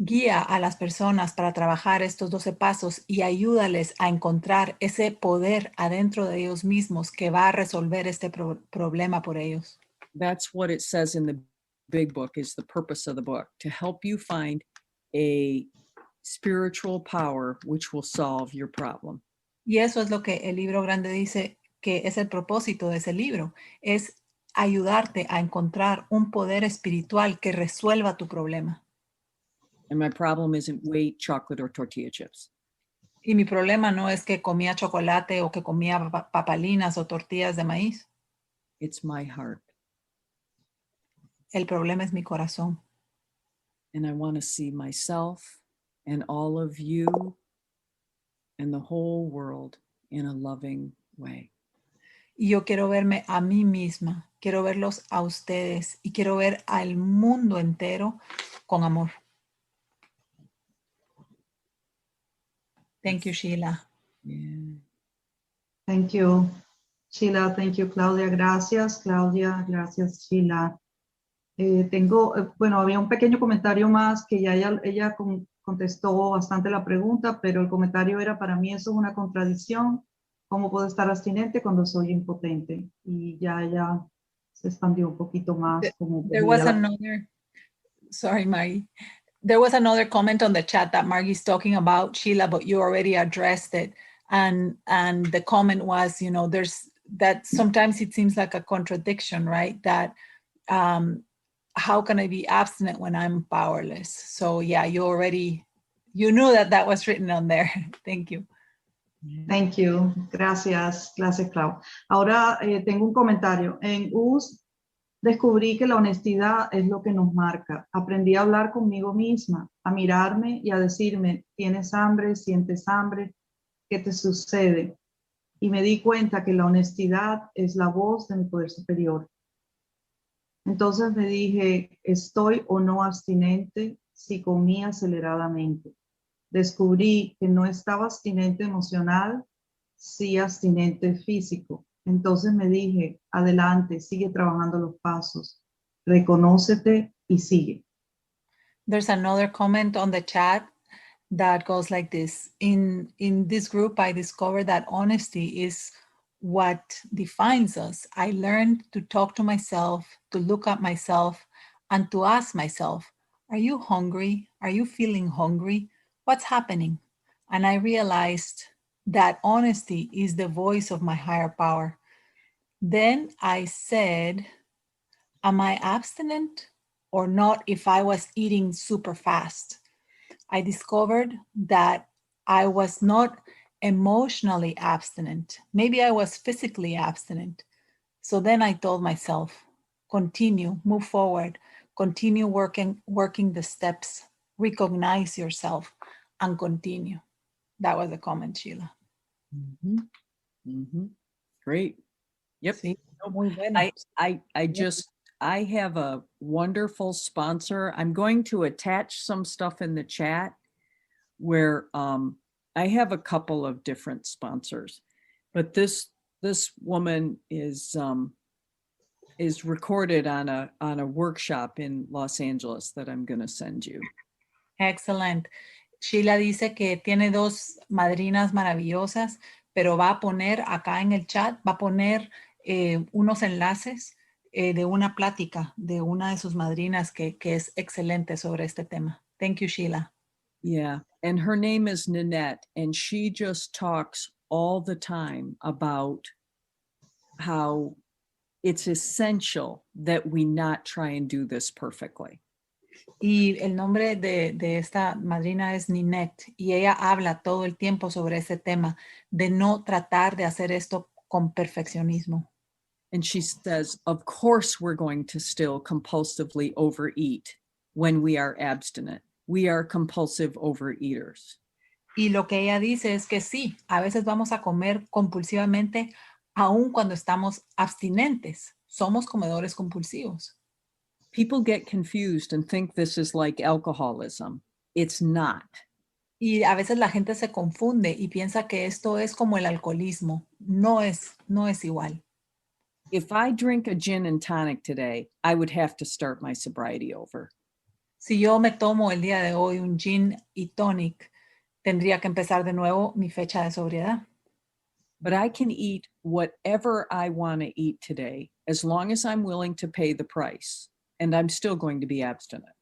Guía a las personas para trabajar estos 12 pasos y ayúdales a encontrar ese poder adentro de ellos mismos que va a resolver este problema por ellos. That's what it says in the big book, is the purpose of the book, to help you find a spiritual power which will solve your problem. Y eso es lo que el libro grande dice que es el propósito de ese libro, es ayudarte a encontrar un poder espiritual que resuelva tu problema. And my problem isn't weight, chocolate, or tortilla chips. Y mi problema no es que comía chocolate o que comía papalinas o tortillas de maíz. It's my heart. El problema es mi corazón. And I want to see myself and all of you and the whole world in a loving way. Y yo quiero verme a mí misma, quiero verlos a ustedes y quiero ver al mundo entero con amor. Thank you, Sheila. Yeah. Thank you, Sheila. Thank you, Claudia. Gracias, Claudia. Gracias, Sheila. Bueno, había un pequeño comentario más que ya ella contestó bastante la pregunta, pero el comentario era: para mí eso es una contradicción. ¿Cómo puedo estar abstinente cuando soy impotente? Y ya ella se expandió un poquito más. There was another, sorry, Maggie. There was another comment on the chat that Margie's talking about, Sheila, but you already addressed it. And the comment was, you know, there's that sometimes it seems like a contradiction, right? That how can I be abstinent when I'm powerless? So yeah, you knew that was written on there. Thank you. Thank you. Gracias, Clau. Ahora tengo un comentario. En US descubrí que la honestidad es lo que nos marca. Aprendí a hablar conmigo misma, a mirarme y a decirme: ¿tienes hambre? ¿Sientes hambre? ¿Qué te sucede? Y me di cuenta que la honestidad es la voz de mi poder superior. Entonces me dije: ¿estoy o no abstinente si comí aceleradamente? Descubrí que no estaba abstinente emocional, sí abstinente físico. Entonces me dije: adelante, sigue trabajando los pasos, reconócete y sigue. There's another comment on the chat that goes like this. In this group, I discovered that honesty is what defines us. I learned to talk to myself, to look at myself, and to ask myself, are you hungry? Are you feeling hungry? What's happening? And I realized that honesty is the voice of my higher power. Then I said, am I abstinent or not if I was eating super fast? I discovered that I was not emotionally abstinent. Maybe I was physically abstinent. So then I told myself, continue, move forward, continue working the steps, recognize yourself, and continue. That was a comment, Sheila. Mm-hmm. Mm-hmm. Great. Yep. Sí, muy bueno. I have a wonderful sponsor. I'm going to attach some stuff in the chat where I have a couple of different sponsors, but this woman is recorded on a workshop in Los Angeles that I'm going to send you. Excellent. Sheila dice que tiene dos madrinas maravillosas, pero va a poner acá en el chat, va a poner unos enlaces de una plática de una de sus madrinas que es excelente sobre este tema. Thank you, Sheila. Yeah, and her name is Nanette, and she just talks all the time about how it's essential that we not try and do this perfectly. Y el nombre de esta madrina es Ninette, y ella habla todo el tiempo sobre ese tema de no tratar de hacer esto con perfeccionismo. And she says, of course, we're going to still compulsively overeat when we are abstinent. We are compulsive overeaters. Y lo que ella dice es que sí, a veces vamos a comer compulsivamente aun cuando estamos abstinentes. Somos comedores compulsivos. People get confused and think this is like alcoholism. It's not. Y a veces la gente se confunde y piensa que esto es como el alcoholismo. No es igual. If I drink a gin and tonic today, I would have to start my sobriety over. Si yo me tomo el día de hoy un gin y tonic, tendría que empezar de nuevo mi fecha de sobriedad. But I can eat whatever I want to eat today, as long as I'm willing to pay the price, and I'm still going to be abstinent.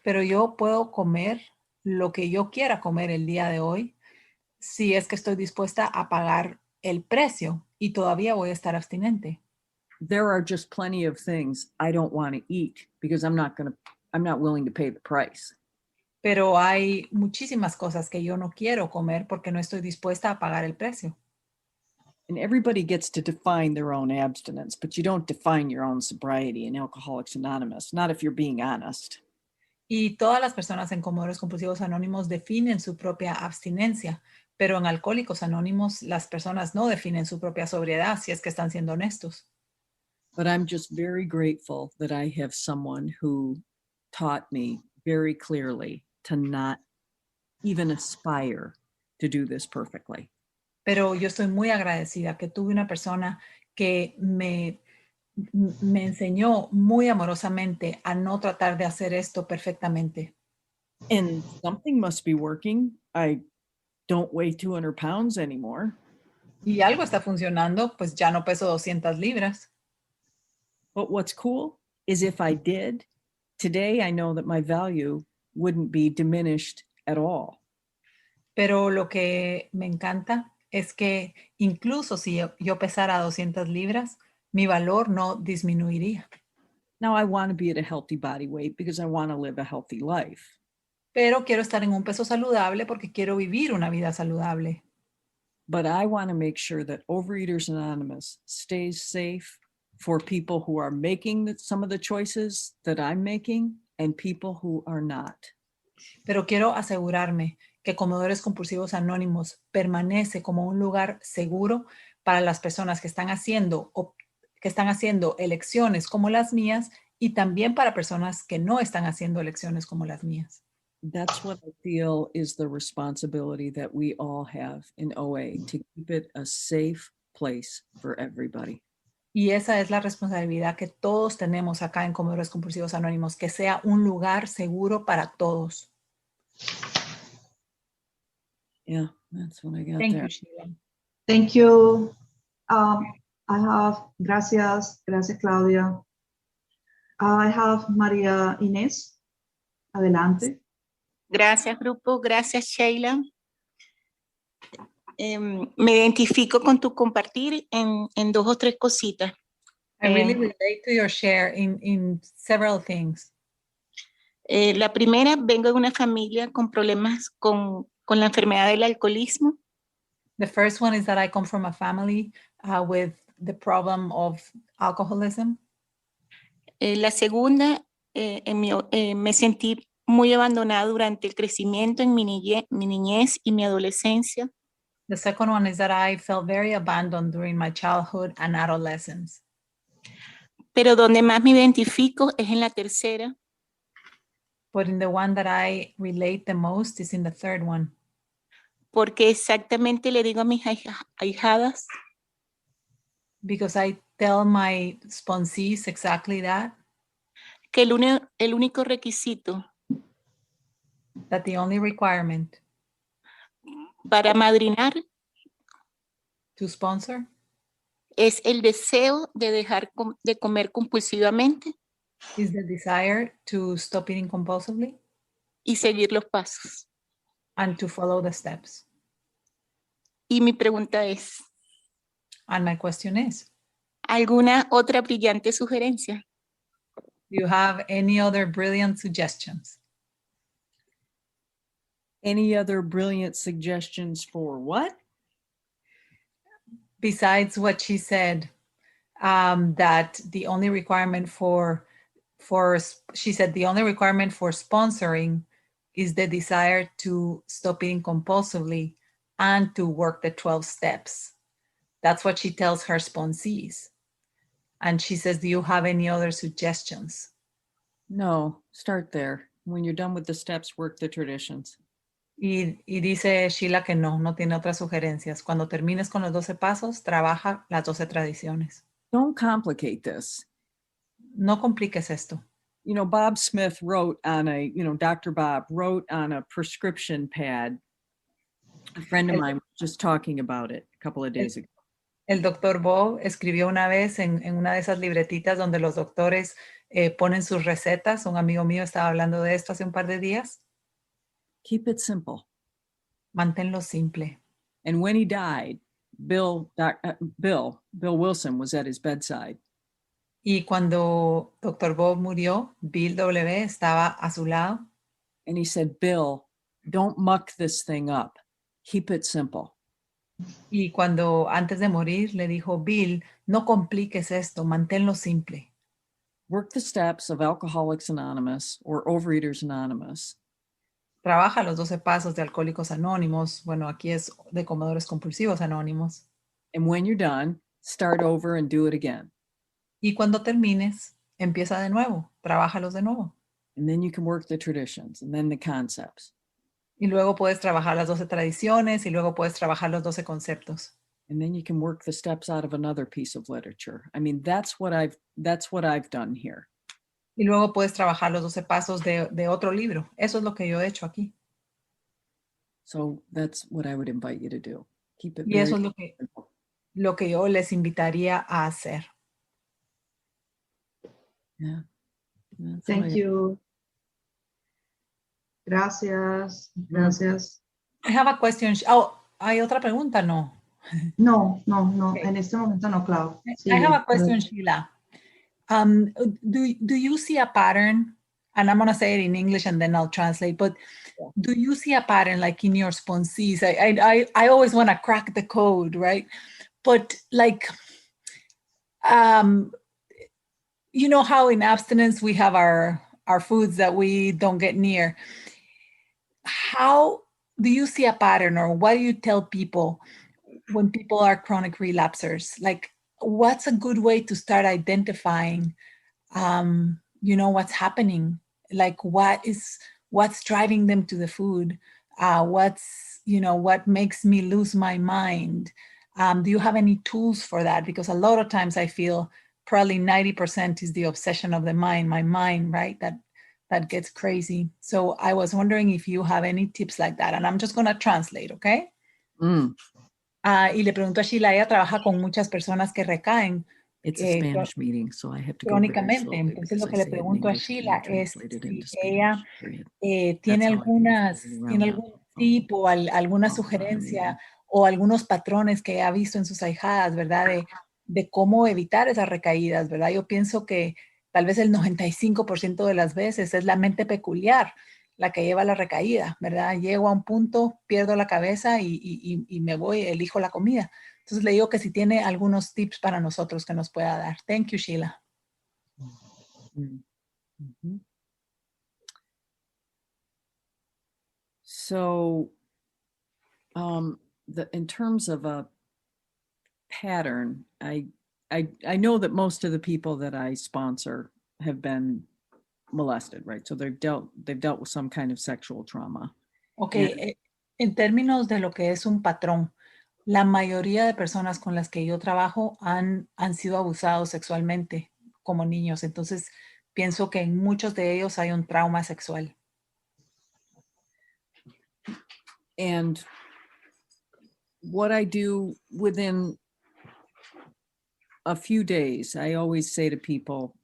Pero yo puedo comer lo que yo quiera comer el día de hoy, si es que estoy dispuesta a pagar el precio, y todavía voy a estar abstinente. There are just plenty of things I don't want to eat because I'm not willing to pay the price. Pero hay muchísimas cosas que yo no quiero comer porque no estoy dispuesta a pagar el precio. And everybody gets to define their own abstinence, but you don't define your own sobriety in Alcoholics Anonymous, not if you're being honest. Y todas las personas en Comedores Compulsivos Anónimos definen su propia abstinencia, pero en Alcohólicos Anónimos las personas no definen su propia sobriedad si es que están siendo honestos. But I'm just very grateful that I have someone who taught me very clearly to not even aspire to do this perfectly. Pero yo estoy muy agradecida que tuve una persona que me enseñó muy amorosamente a no tratar de hacer esto perfectamente. And something must be working. I don't weigh 200 pounds anymore. Y algo está funcionando, pues ya no peso 200 libras. But what's cool is if I did, today I know that my value wouldn't be diminished at all. Pero lo que me encanta es que incluso si yo pesara 200 libras, mi valor no disminuiría. Now I want to be at a healthy body weight because I want to live a healthy life. Pero quiero estar en un peso saludable porque quiero vivir una vida saludable. But I want to make sure that Overeaters Anonymous stays safe for people who are making some of the choices that I'm making and people who are not. Pero quiero asegurarme que Comedores Compulsivos Anónimos permanece como un lugar seguro para las personas que están haciendo elecciones como las mías y también para personas que no están haciendo elecciones como las mías. That's what I feel is the responsibility that we all have in OA, to keep it a safe place for everybody. Y esa es la responsabilidad que todos tenemos acá en Comedores Compulsivos Anónimos, que sea un lugar seguro para todos. Yeah, that's what I got Thank there. you, Sheila. Thank you. Gracias Claudia. I have María Inés. Adelante. Gracias, grupo. Gracias, Sheila. Me identifico con tu compartir en dos o tres cositas. I really relate to your share in several things. La primera, vengo de una familia con problemas con la enfermedad del alcoholismo. The first one is that I come from a family with the problem of alcoholism. La segunda, me sentí muy abandonada durante el crecimiento en mi niñez y mi adolescencia. The second one is that I felt very abandoned during my childhood and adolescence. Pero donde más me identifico es en la tercera. But in the one that I relate the most is in the third one. Porque exactamente le digo a mis ahijadas Because I tell my sponsees exactly that. Que el único requisito That the only requirement para madrinar to sponsor es el deseo de dejar de comer compulsivamente is the desire to stop eating compulsively y seguir los pasos. and to follow the steps. Y mi pregunta es, And my question is, ¿alguna otra brillante sugerencia? do you have any other brilliant suggestions? Any other brilliant suggestions for what? Besides what she said, that the only requirement she said the only requirement for sponsoring is the desire to stop eating compulsively and to work the 12 steps. That's what she tells her sponsees. And she says, do you have any other suggestions? No, start there. When you're done with the steps, work the traditions. Y dice Sheila que no tiene otras sugerencias. Cuando termines con los 12 pasos, trabaja las 12 tradiciones. Don't complicate this. No compliques esto. You know, Bob Smith wrote on Dr. Bob wrote on a prescription pad. A friend of mine was just talking about it a couple of days ago. El doctor Bob escribió una vez en una de esas libretitas donde los doctores ponen sus recetas. Un amigo mío estaba hablando de esto hace un par de días. Keep it simple. Manténlo simple. And when he died, Bill Wilson was at his bedside. Y cuando Dr. Bob murió, Bill W. estaba a su lado. And he said, Bill, don't muck this thing up. Keep it simple. Y cuando antes de morir le dijo, Bill, no compliques esto, manténlo simple. Work the steps of Alcoholics Anonymous or Overeaters Anonymous. Trabaja los 12 pasos de Alcohólicos Anónimos. Bueno, aquí es de Comedores Compulsivos Anónimos. And when you're done, start over and do it again. Y cuando termines, empieza de nuevo, trabájalos de nuevo. And then you can work the traditions and then the concepts. Y luego puedes trabajar las 12 tradiciones y luego puedes trabajar los 12 conceptos. And then you can work the steps out of another piece of literature. I mean, that's what I've done here. Y luego puedes trabajar los 12 pasos de otro libro. Eso es lo que yo he hecho aquí. So that's what I would invite you to do. Keep it Y very eso es simple. lo que yo les invitaría a hacer. Yeah. That's Thank why- you. Gracias. Gracias. I have a question. Oh, ¿hay otra pregunta? No. No, Okay. en este momento no, Clau. Sí, I have a question, Sheila. Do you see a pattern? And I'm going to say it in English and then I'll translate. But do you see a pattern like in your sponsees? I always want to crack the code, right? But like, you know how in abstinence we have our foods that we don't get near. How do you see a pattern, or what do you tell people when people are chronic relapsers? Like, what's a good way to start identifying, what's happening? Like, what's driving them to the food? What makes me lose my mind? Do you have any tools for that? Because a lot of times I feel probably 90% is the obsession of the mind, my mind, right? That gets crazy. So I was wondering if you have any tips like that. And I'm just going to translate, okay? Y le pregunto a Sheila, ella trabaja con muchas personas que recaen. It's a Spanish meeting, so I have to go very Crónicamente. slowly Entonces lo because que I le say it in pregunto a English and Sheila then es translate it si into ella Spanish, period. tiene That's how I can get tiene around algún that. tip o alguna sugerencia o algunos patrones que ha visto en sus ahijadas, ¿verdad? De cómo evitar esas recaídas, ¿verdad? Yo pienso que tal vez el 95% de las veces es la mente peculiar la que lleva la recaída, ¿verdad? Llego a un punto, pierdo la cabeza y me voy, elijo la comida. Entonces le digo que si tiene algunos tips para nosotros que nos pueda dar. Thank you, Sheila. Mm-hmm. So, in terms of a pattern, I know that most of the people that I sponsor have been molested, right? So they've dealt with some kind of sexual trauma. Okay, en términos de lo que es un patrón, la mayoría de personas con las que yo trabajo han sido abusados sexualmente como niños. Entonces, pienso que en muchos de ellos hay un trauma sexual. And what I do within a few days, I always say to people,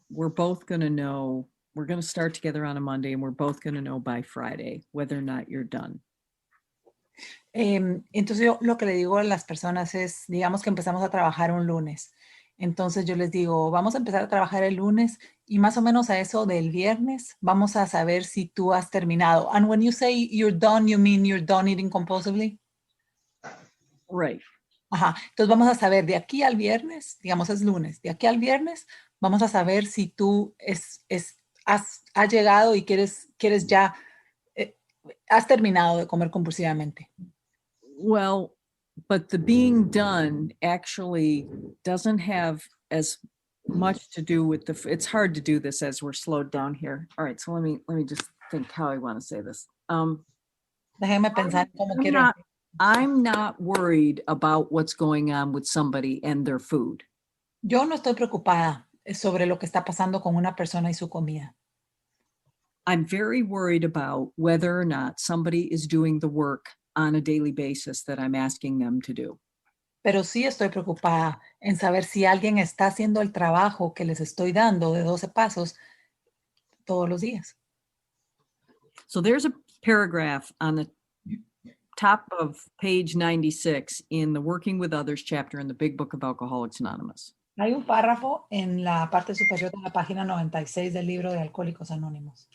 we're both going to know, we're going to start together on a Monday and we're both going to know by Friday whether or not you're done. Entonces yo lo que le digo a las personas es, digamos que empezamos a trabajar un lunes. Entonces yo les digo, vamos a empezar a trabajar el lunes y más o menos a eso del viernes vamos a saber si tú has terminado. And when you say you're done, you mean you're done eating compulsively? Right. Ajá. Entonces vamos a saber de aquí al viernes, digamos es lunes, de aquí al viernes vamos a saber si tú has llegado y quieres ya, has terminado de comer compulsivamente. Well, but the being done actually doesn't have as much to do with it's hard to do this as we're slowed down here. All right, so let me just think how I want to say this. Déjeme pensar cómo quiero. I'm not worried about what's going on with somebody and their food. Yo no estoy preocupada sobre lo que está pasando con una persona y su comida. I'm very worried about whether or not somebody is doing the work on a daily basis that I'm asking them to do. Pero sí estoy preocupada en saber si alguien está haciendo el trabajo que les estoy dando de 12 pasos todos los días. So there's a paragraph on the top of page 96 in the Working with Others chapter in the Big Book of Alcoholics Anonymous. Hay un párrafo en la parte superior de la página 96 del libro de Alcohólicos Anónimos.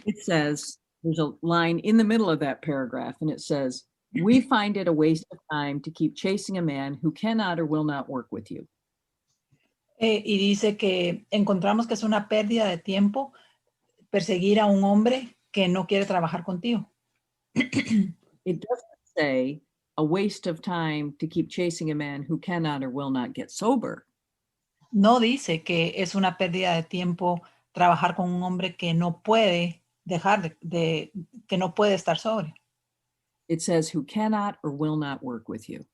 It says, there's a line in the middle of that paragraph, and it says, "We find it a waste of time to keep chasing a man who cannot or will not work with you." Y dice que encontramos que es una pérdida de tiempo perseguir a un hombre que no quiere trabajar contigo. It doesn't say a waste of time to keep chasing a man who cannot or will not get sober. No dice que es una pérdida de tiempo trabajar con un hombre que no puede dejar que no puede estar sobrio. It says who cannot or will not work with you.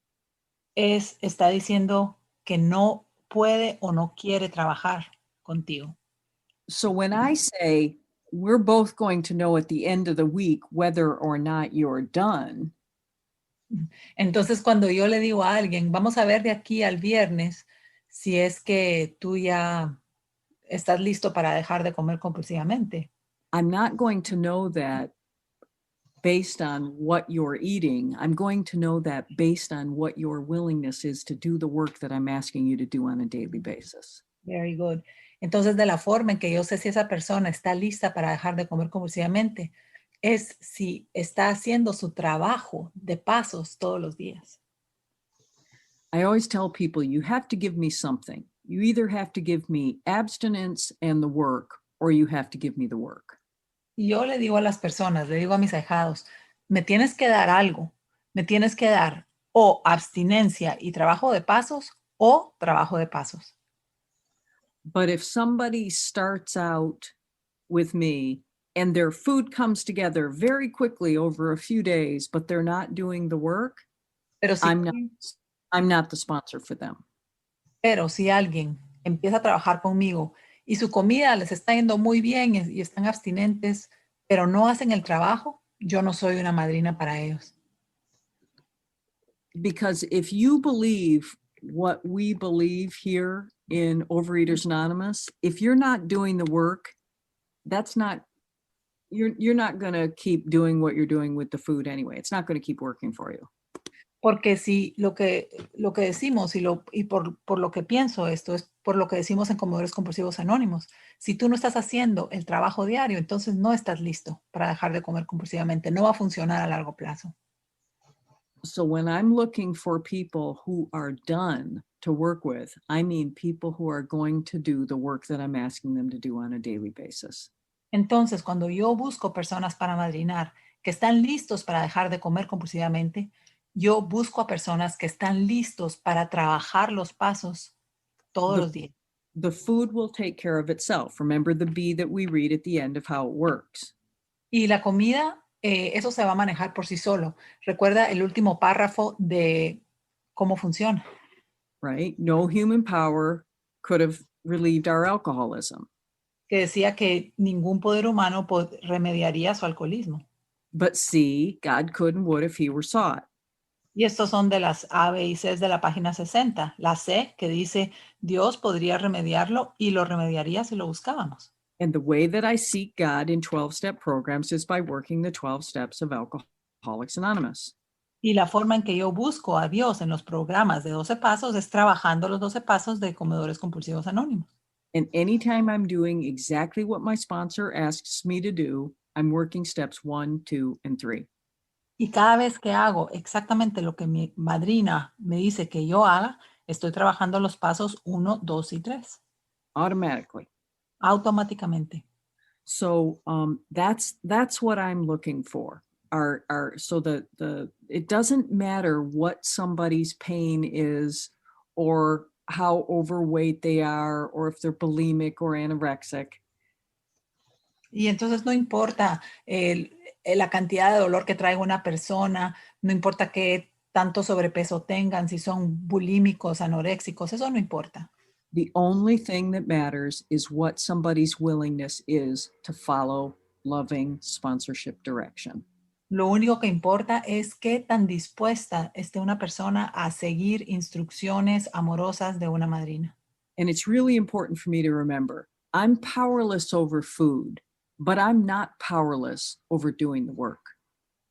Está diciendo que no puede o no quiere trabajar contigo. So when I say we're both going to know at the end of the week whether or not you're done, entonces cuando yo le digo a alguien, vamos a ver de aquí al viernes si es que tú ya estás listo para dejar de comer compulsivamente. I'm not going to know that based on what you're eating. I'm going to know that based on what your willingness is to do the work that I'm asking you to do on a daily basis. Very good. Entonces, de la forma en que yo sé si esa persona está lista para dejar de comer compulsivamente, es si está haciendo su trabajo de pasos todos los días. I always tell people, you have to give me something. You either have to give me abstinence and the work, or you have to give me the work. Y yo le digo a las personas, le digo a mis ahijados, me tienes que dar algo, me tienes que dar o abstinencia y trabajo de pasos o trabajo de pasos. But if somebody starts out with me and their food comes together very quickly over a few days, but they're not doing the work, Pero si, I'm not the sponsor for them. Pero si alguien empieza a trabajar conmigo y su comida les está yendo muy bien y están abstinentes, pero no hacen el trabajo, yo no soy una madrina para ellos. Because if you believe what we believe here in Overeaters Anonymous, if you're not doing the work, you're not going to keep doing what you're doing with the food anyway. It's not going to keep working for you. Porque si lo que decimos y por lo que pienso esto es por lo que decimos en Comedores Compulsivos Anónimos. Si tú no estás haciendo el trabajo diario, entonces no estás listo para dejar de comer compulsivamente. No va a funcionar a largo plazo. So when I'm looking for people who are done to work with, I mean people who are going to do the work that I'm asking them to do on a daily basis. Entonces, cuando yo busco personas para madrinar que están listos para dejar de comer compulsivamente, yo busco a personas que están listos para trabajar los pasos todos los días. The food will take care of itself. Remember the B that we read at the end of how it works. Y la comida, eso se va a manejar por sí solo. Recuerda el último párrafo de cómo funciona. Right? No human power could have relieved our alcoholism. Que decía que ningún poder humano remediaría su alcoholismo. But C, God could and would if he were sought. Y estos son de las A, B y C de la página 60. La C que dice, Dios podría remediarlo y lo remediaría si lo buscábamos. And the way that I seek God in 12-step programs is by working the 12 steps of Alcoholics Anonymous. Y la forma en que yo busco a Dios en los programas de 12 pasos es trabajando los 12 pasos de Comedores Compulsivos Anónimos. And anytime I'm doing exactly what my sponsor asks me to do, I'm working steps 1, 2, and 3. Y cada vez que hago exactamente lo que mi madrina me dice que yo haga, estoy trabajando los pasos 1, 2 y 3. Automatically. Automáticamente. So that's what I'm looking for. So it doesn't matter what somebody's pain is or how overweight they are or if they're bulimic or anorexic. Y entonces no importa la cantidad de dolor que traiga una persona, no importa qué tanto sobrepeso tengan, si son bulímicos, anoréxicos, eso no importa. The only thing that matters is what somebody's willingness is to follow loving sponsorship direction. Lo único que importa es qué tan dispuesta esté una persona a seguir instrucciones amorosas de una madrina. And it's really important for me to remember, I'm powerless over food, but I'm not powerless over doing the work.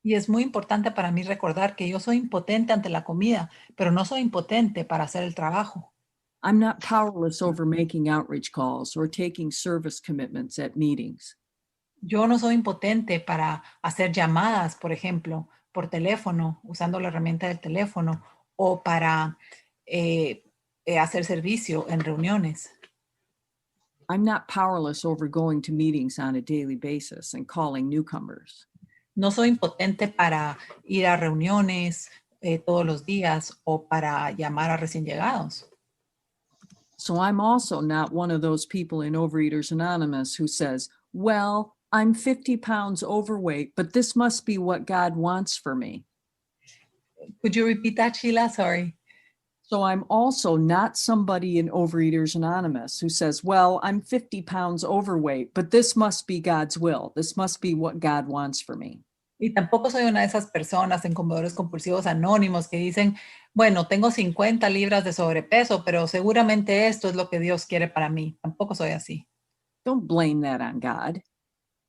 Y es muy importante para mí recordar que yo soy impotente ante la comida, pero no soy impotente para hacer el trabajo. I'm not powerless over making outreach calls or taking service commitments at meetings. Yo no soy impotente para hacer llamadas, por ejemplo, por teléfono, usando la herramienta del teléfono, o para hacer servicio en reuniones. I'm not powerless over going to meetings on a daily basis and calling newcomers. No soy impotente para ir a reuniones todos los días o para llamar a recién llegados. So I'm also not one of those people in Overeaters Anonymous who says, well, I'm 50 pounds overweight, but this must be what God wants for me. Could you repeat that, Sheila? Sorry. So I'm also not somebody in Overeaters Anonymous who says, well, I'm 50 pounds overweight, but this must be God's will. This must be what God wants for me. Y tampoco soy una de esas personas en comedores compulsivos anónimos que dicen, bueno, tengo 50 libras de sobrepeso, pero seguramente esto es lo que Dios quiere para mí. Tampoco soy así. Don't blame that on God.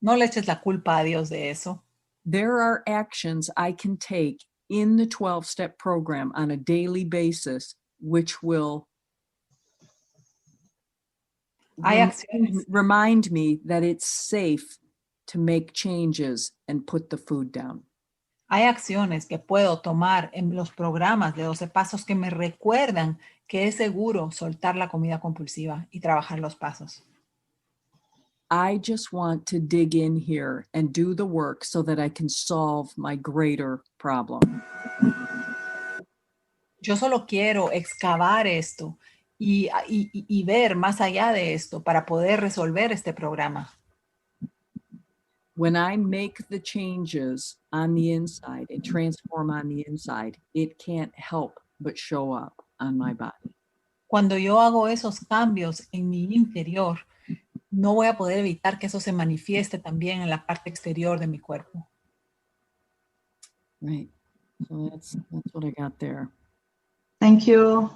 No le eches la culpa a Dios de eso. There are actions I can take in the 12-step program on a daily basis, which will remind me that it's safe to make changes and put the food down. Hay acciones que puedo tomar en los programas de 12 pasos que me recuerdan que es seguro soltar la comida compulsiva y trabajar los pasos. I just want to dig in here and do the work so that I can solve my greater problem. Yo solo quiero excavar esto y ver más allá de esto para poder resolver este programa. When I make the changes on the inside and transform on the inside, it can't help but show up on my body. Cuando yo hago esos cambios en mi interior, no voy a poder evitar que eso se manifieste también en la parte exterior de mi cuerpo. Right. So that's what I got there. Thank you.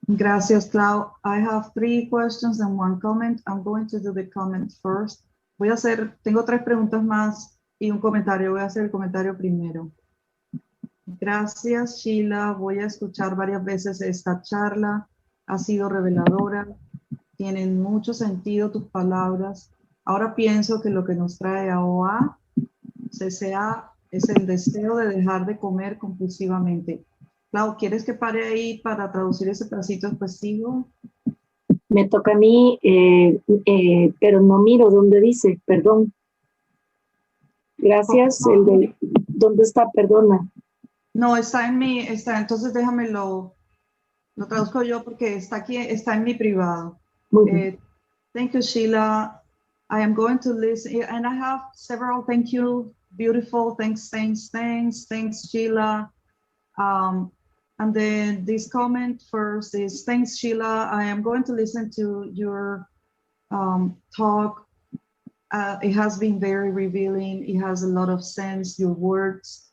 Gracias, Clau. I have 3 questions and 1 comment. I'm going to do the comment first. Tengo 3 preguntas más y un comentario. Voy a hacer el comentario primero. Gracias, Sheila. Voy a escuchar varias veces esta charla. Ha sido reveladora. Tienen mucho sentido tus palabras. Ahora pienso que lo que nos trae a OA, CCA, es el deseo de dejar de comer compulsivamente. Clau, ¿quieres que pare ahí para traducir ese pedacito expresivo? Me toca a mí, pero no miro dónde dice, perdón. Gracias, ¿dónde está? Perdona. No, entonces déjame lo traduzco yo porque está aquí, está en mi privado. Thank you, Sheila. I am going to listen, and I have several thank you, beautiful, thanks, Sheila. And then this comment first is, thanks, Sheila. I am going to listen to your talk. It has been very revealing. It has a lot of sense, your words.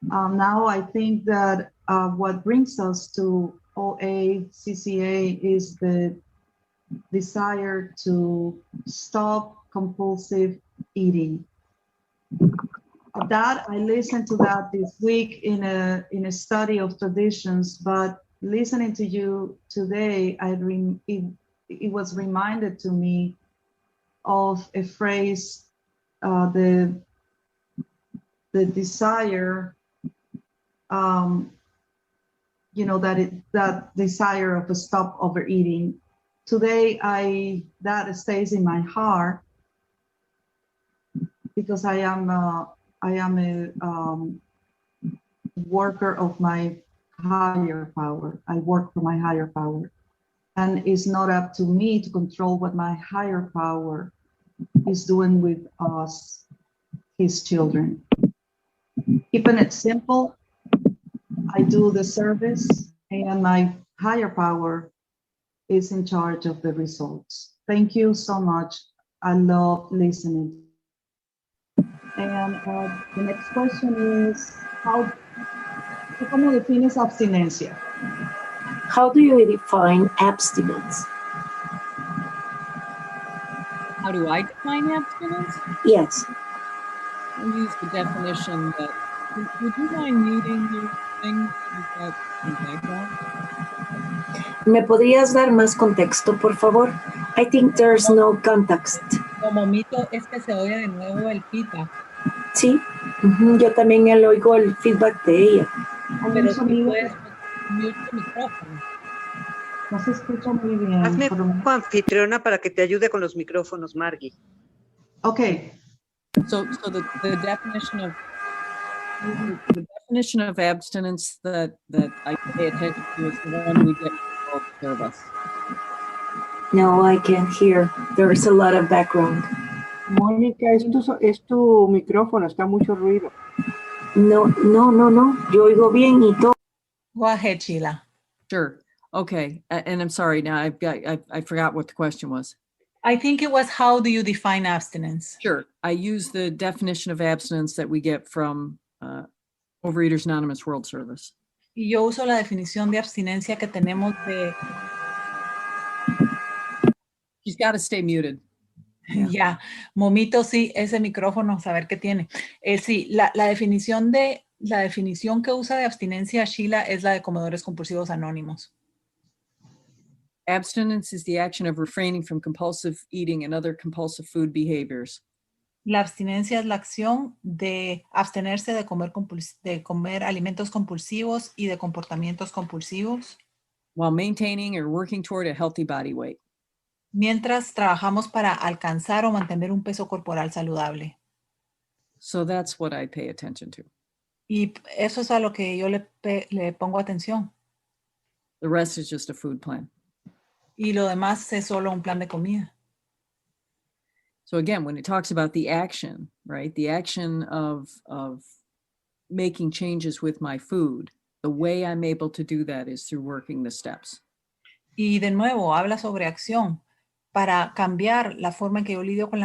Now I think that what brings us to OA, CCA is the desire to stop compulsive eating. That I listened to that this week in a study of traditions, but listening to you today, it was reminded to me of a phrase, the desire, that desire of a stop overeating. Today, that stays in my heart because I am a worker of my higher power. I work for my higher power. And it's not up to me to control what my higher power is doing with us, his children. Keeping it simple, I do the service and my higher power is in charge of the results. Thank you so much. I love listening. And the next question is, ¿cómo defines abstinencia? How do you define abstinence? How do I define abstinence? Yes. I use the definition that, would you mind muting your thing? You've got some background. ¿Me podrías dar más contexto, por favor? I think there's no context. Como mito es que se oye de nuevo el feedback. Sí, yo también oigo el feedback de ella. Hay un Pero sí sonido puedes que mute tu micrófono. no se escucha muy bien. Hazme por lo menos. anfitriona para que te ayude con los micrófonos, Margie. Ok, So the definition of abstinence that I pay attention to is the one we get from World Service. No, I can't hear. There's a lot of background. Mónica, es tu micrófono, está mucho ruido. No. Yo oigo bien y todo. Go ahead, Sheila. Sure. Okay. And I'm sorry now. I forgot what the question was. I think it was, how do you define abstinence? Sure. I use the definition of abstinence that we get from Overeaters Anonymous World Service. Y yo uso la definición de abstinencia que tenemos de... She's got to stay muted. Ya, Momito, sí, ese micrófono, saber qué tiene. Sí, la definición que usa de abstinencia Sheila es la de comedores compulsivos anónimos. Abstinence is the action of refraining from compulsive eating and other compulsive food behaviors. La abstinencia es la acción de abstenerse de comer alimentos compulsivos y de comportamientos compulsivos, while maintaining or working toward a healthy body weight. mientras trabajamos para alcanzar o mantener un peso corporal saludable. So that's what I pay attention to. Y eso es a lo que yo le pongo atención. The rest is just a food plan. Y lo demás es solo un plan de comida. So again, when it talks about the action, right? The action of making changes with my food, the way I'm able to do that is through working the steps. Y de nuevo, habla sobre acción. Para cambiar la forma en que yo lidio con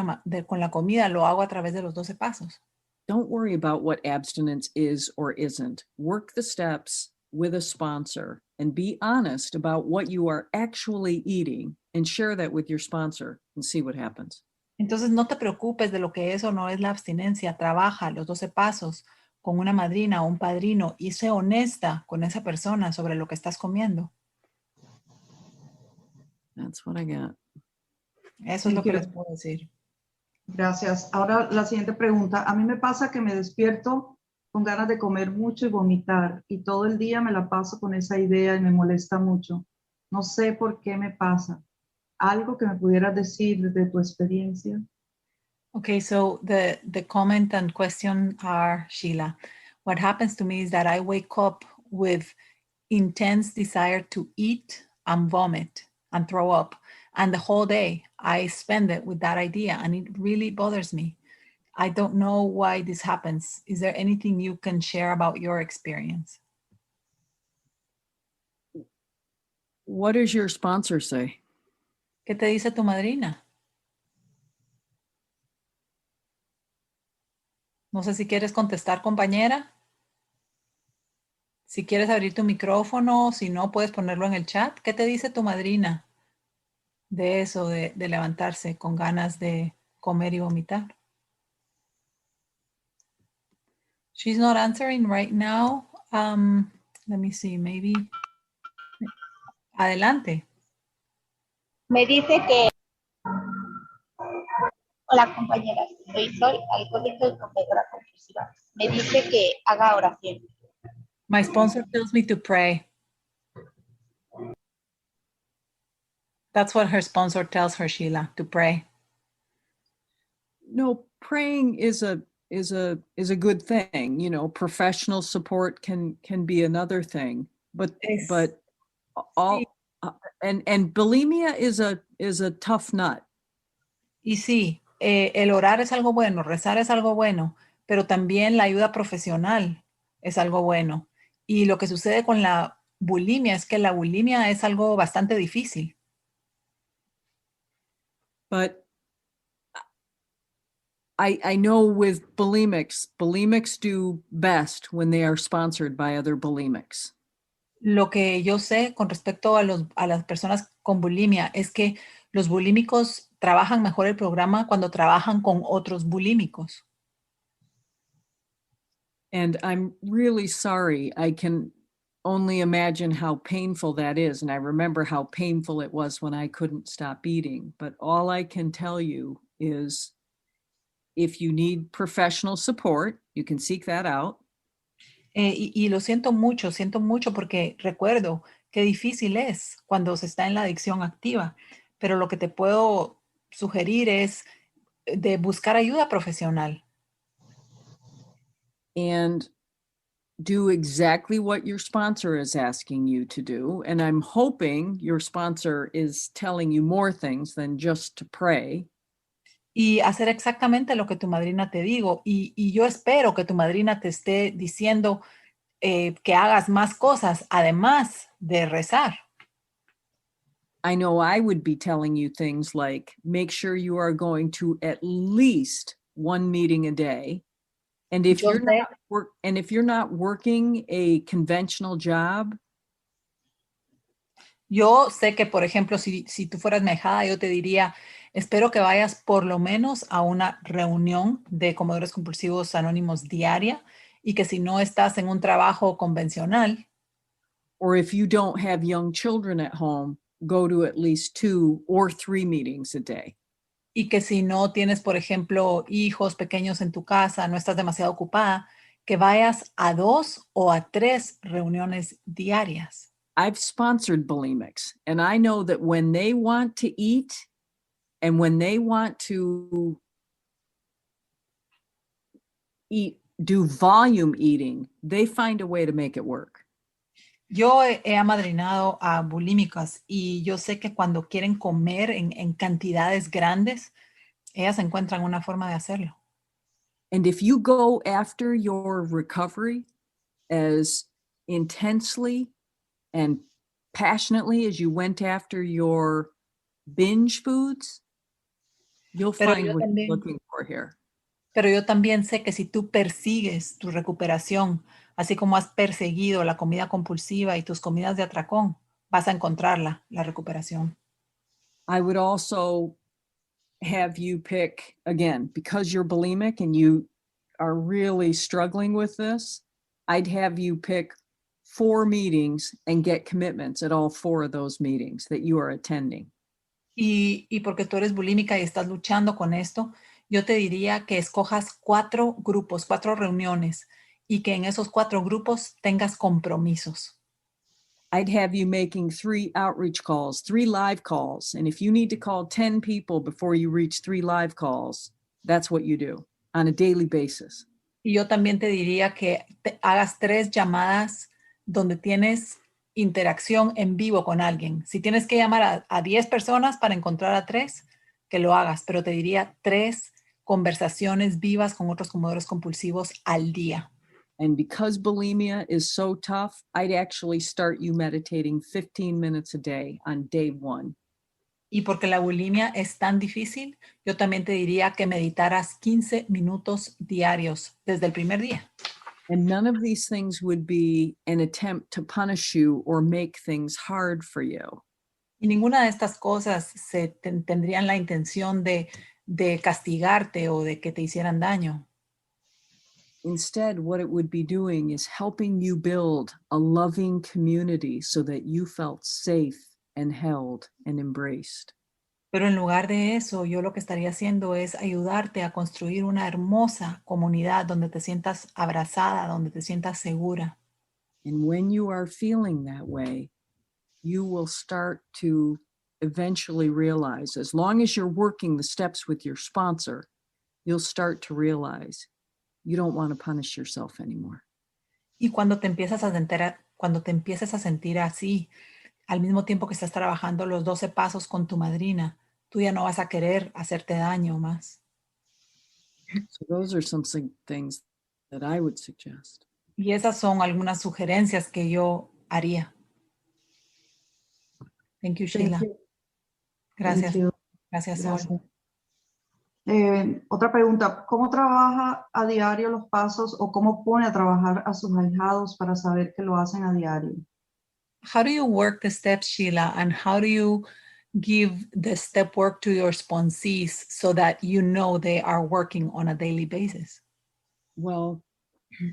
la comida, lo hago a través de los 12 pasos. Don't worry about what abstinence is or isn't. Work the steps with a sponsor and be honest about what you are actually eating and share that with your sponsor and see what happens. Entonces, no te preocupes de lo que es o no es la abstinencia. Trabaja los 12 pasos con una madrina o un padrino y sé honesta con esa persona sobre lo que estás comiendo. That's what I got. Eso es lo que les puedo decir. Gracias. Ahora la siguiente pregunta. A mí me pasa que me despierto con ganas de comer mucho y vomitar y todo el día me la paso con esa idea y me molesta mucho. No sé por qué me pasa. ¿Algo que me pudieras decir desde tu experiencia? Okay, so the comment and question are, Sheila, what happens to me is that I wake up with intense desire to eat and vomit and throw up. And the whole day I spend it with that idea and it really bothers me. I don't know why this happens. Is there anything you can share about your experience? What does your sponsor say? ¿Qué te dice tu madrina? No sé si quieres contestar, compañera. Si quieres abrir tu micrófono, si no, puedes ponerlo en el chat. ¿Qué te dice tu madrina de eso, de levantarse con ganas de comer y vomitar? She's not answering right now. Let me see, maybe. Adelante. Me dice que... Hola compañeras, soy Sol, alcohólica y comedora compulsiva. Me dice que haga oración. My sponsor tells me to pray. That's what her sponsor tells her, Sheila, to pray. No, praying is a good thing. You know, professional support can be another thing. But all and bulimia is a tough nut. Y sí, el orar es algo bueno, rezar es algo bueno, pero también la ayuda profesional es algo bueno. Y lo que sucede con la bulimia es que la bulimia es algo bastante difícil. But I know with bulimics do best when they are sponsored by other bulimics. Lo que yo sé con respecto a las personas con bulimia es que los bulímicos trabajan mejor el programa cuando trabajan con otros bulímicos. And I'm really sorry. I can only imagine how painful that is. And I remember how painful it was when I couldn't stop eating. But all I can tell you is if you need professional support, you can seek that out. Y lo siento mucho porque recuerdo qué difícil es cuando se está en la adicción activa, pero lo que te puedo sugerir es de buscar ayuda profesional. And do exactly what your sponsor is asking you to do. And I'm hoping your sponsor is telling you more things than just to pray. Y hacer exactamente lo que tu madrina te digo. Y yo espero que tu madrina te esté diciendo que hagas más cosas además de rezar. I know I would be telling you things like, make sure you are going to at least one meeting a day. And if you're not working a conventional job. Yo sé que, por ejemplo, si tú fueras mi ahijada, yo te diría, espero que vayas por lo menos a una reunión de comedores compulsivos anónimos diaria y que si no estás en un trabajo convencional. Or if you don't have young children at home, go to at least 2 or 3 meetings a day. Y que si no tienes, por ejemplo, hijos pequeños en tu casa, no estás demasiado ocupada, que vayas a 2 o a 3 reuniones diarias. I've sponsored bulimics, and I know that when they want to eat and when they want to do volume eating, they find a way to make it work. Yo he amadrinado a bulímicas y yo sé que cuando quieren comer en cantidades grandes, ellas encuentran una forma de hacerlo. And if you go after your recovery as intensely and passionately as you went after your binge foods, you'll find what you're looking for here. Pero yo también sé que si tú persigues tu recuperación, así como has perseguido la comida compulsiva y tus comidas de atracón, vas a encontrarla, la recuperación. I would also have you pick, again, because you're bulimic and you are really struggling with this, I'd have you pick 4 meetings and get commitments at all 4 of those meetings that you are attending. Y porque tú eres bulímica y estás luchando con esto, yo te diría que escojas 4 grupos, 4 reuniones y que en esos 4 grupos tengas compromisos. I'd have you making 3 outreach calls, 3 live calls. And if you need to call 10 people before you reach 3 live calls, that's what you do on a daily basis. Y yo también te diría que hagas 3 llamadas donde tienes interacción en vivo con alguien. Si tienes que llamar a 10 personas para encontrar a 3, que lo hagas. Pero te diría 3 conversaciones vivas con otros comedores compulsivos al día. And because bulimia is so tough, I'd actually start you meditating 15 minutes a day on day 1. Y porque la bulimia es tan difícil, yo también te diría que meditaras 15 minutos diarios desde el primer día. And none of these things would be an attempt to punish you or make things hard for you. Y ninguna de estas cosas tendrían la intención de castigarte o de que te hicieran daño. Instead, what it would be doing is helping you build a loving community so that you felt safe and held and embraced. Pero en lugar de eso, yo lo que estaría haciendo es ayudarte a construir una hermosa comunidad donde te sientas abrazada, donde te sientas segura. And when you are feeling that way, you will start to eventually realize, as long as you're working the steps with your sponsor, you'll start to realize you don't want to punish yourself anymore. Y cuando te empieces a sentir así, al mismo tiempo que estás trabajando los 12 pasos con tu madrina, tú ya no vas a querer hacerte daño más. So those are some things that I would suggest. Y esas son algunas sugerencias que yo haría. Thank you, Sheila. Thank you. Gracias. Thank you. Gracias, Gracias. Sol. Otra pregunta, ¿cómo trabaja a diario los pasos o cómo pone a trabajar a sus ahijados para saber que lo hacen a diario? How do you work the steps, Sheila, and how do you give the step work to your sponsees so that you know they are working on a daily basis? Well,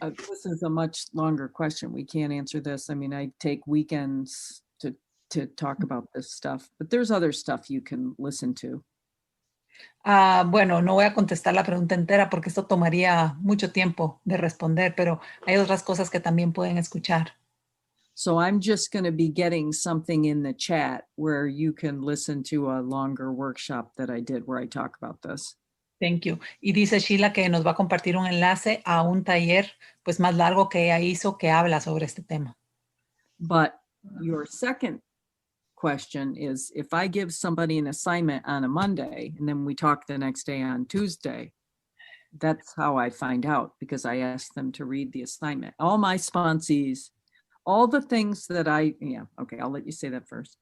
this is a much longer question. We can't answer this. I mean, I take weekends to talk about this stuff, but there's other stuff you can listen to. Bueno, no voy a contestar la pregunta entera porque esto tomaría mucho tiempo de responder, pero hay otras cosas que también pueden escuchar. So I'm just going to be getting something in the chat where you can listen to a longer workshop that I did where I talk about this. Thank you. Y dice Sheila que nos va a compartir un enlace a un taller pues más largo que ella hizo que habla sobre este tema. But your second question is, if I give somebody an assignment on a Monday and then we talk the next day on Tuesday, that's how I find out, because I asked them to read the assignment. All my sponsees, all the things that okay, I'll let you say that first.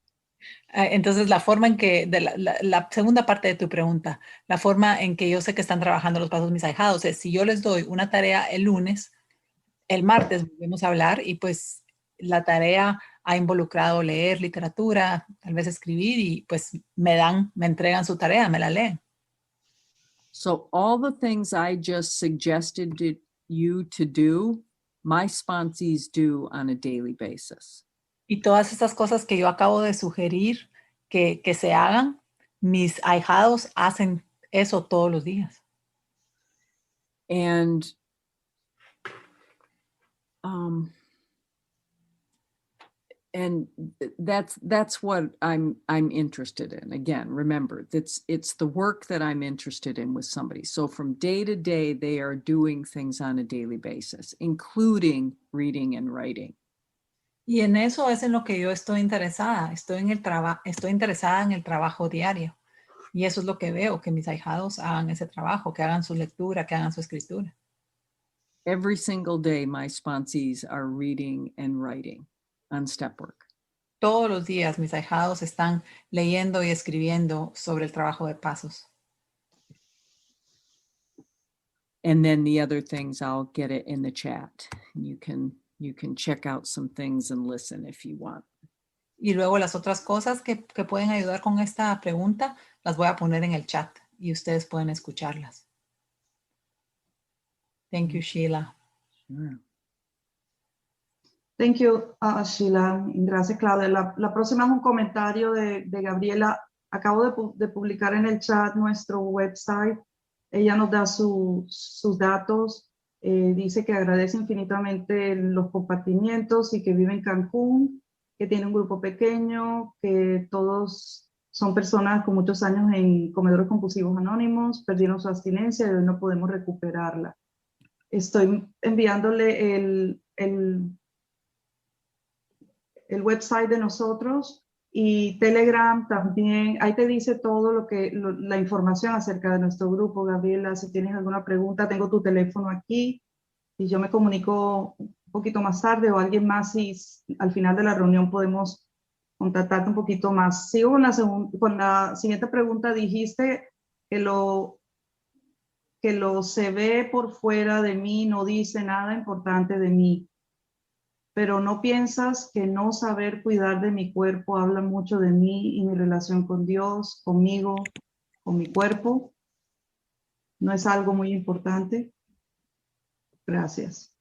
Entonces, la forma en que, la segunda parte de tu pregunta, la forma en que yo sé que están trabajando los pasos mis ahijados es, si yo les doy una tarea el lunes, el martes volvemos a hablar y pues la tarea ha involucrado leer literatura, tal vez escribir y pues me entregan su tarea, me la leen. So all the things I just suggested to you to do, my sponsees do on a daily basis. Y todas estas cosas que yo acabo de sugerir que se hagan, mis ahijados hacen eso todos los días. And that's what I'm interested in. Again, remember, it's the work that I'm interested in with somebody. So from day to day, they are doing things on a daily basis, including reading and writing. Y en eso es en lo que yo estoy interesada. Estoy interesada en el trabajo diario. Y eso es lo que veo, que mis ahijados hagan ese trabajo, que hagan su lectura, que hagan su escritura. Every single day, my sponsees are reading and writing on step work. Todos los días mis ahijados están leyendo y escribiendo sobre el trabajo de pasos. And then the other things, I'll get it in the chat. You can check out some things and listen if you want. Y luego las otras cosas que pueden ayudar con esta pregunta, las voy a poner en el chat y ustedes pueden escucharlas. Thank you, Sheila. Sure. Thank you, Sheila. Gracias, Claudia. La próxima es un comentario de Gabriela. Acabo de publicar en el chat nuestro website. Ella nos da sus datos. Dice que agradece infinitamente los compartimientos y que vive en Cancún, que tiene un grupo pequeño, que todos son personas con muchos años en comedores compulsivos anónimos, perdieron su abstinencia y hoy no podemos recuperarla. Estoy enviándole el website de nosotros y Telegram también. Ahí te dice todo la información acerca de nuestro grupo, Gabriela. Si tienes alguna pregunta, tengo tu teléfono aquí y yo me comunico un poquito más tarde o alguien más si al final de la reunión podemos contactarte un poquito más. Sigo con la siguiente pregunta. Dijiste que lo se ve por fuera de mí no dice nada importante de mí, pero ¿no piensas que no saber cuidar de mi cuerpo habla mucho de mí y mi relación con Dios, conmigo, con mi cuerpo? ¿No es algo muy importante? Gracias.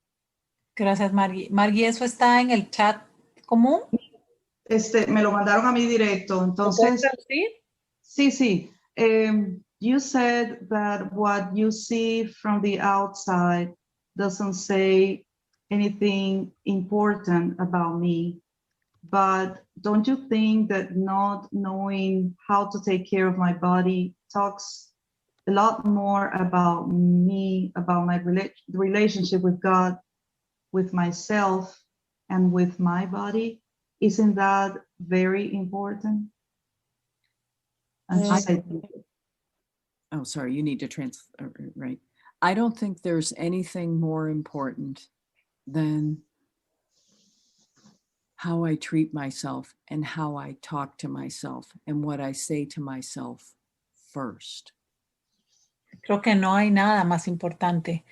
Gracias, Margie. Margie, ¿eso está en el chat común? Me lo mandaron a mí directo, entonces... Sí. You said that what you see from the outside doesn't say anything important about me, but don't you think that not knowing how to take care of my body talks a lot more about me, about my relationship with God, with myself, and with my body? Isn't that very important? And she said, oh, sorry, you need to right. I don't think there's anything more important than how I treat myself and how I talk to myself and what I say to myself first. Creo que no hay nada más importante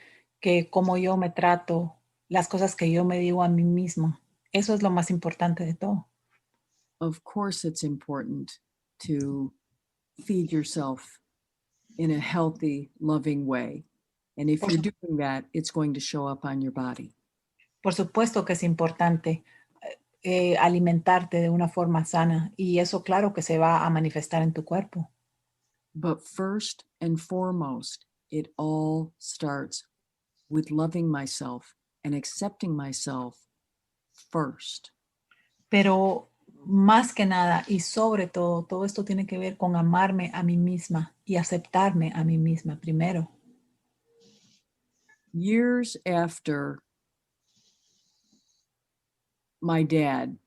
que cómo yo me trato, las cosas que yo me digo a mí misma. Eso es lo más importante de todo. Of course, it's important to feed yourself in a healthy, loving way. And if you're doing that, it's going to show up on your body. Por supuesto que es importante alimentarte de una forma sana y eso claro que se va a manifestar en tu cuerpo. But first and foremost, it all starts with loving myself and accepting myself first. Pero más que nada y sobre todo, todo esto tiene que ver con amarme a mí misma y aceptarme a mí misma primero. Years after my dad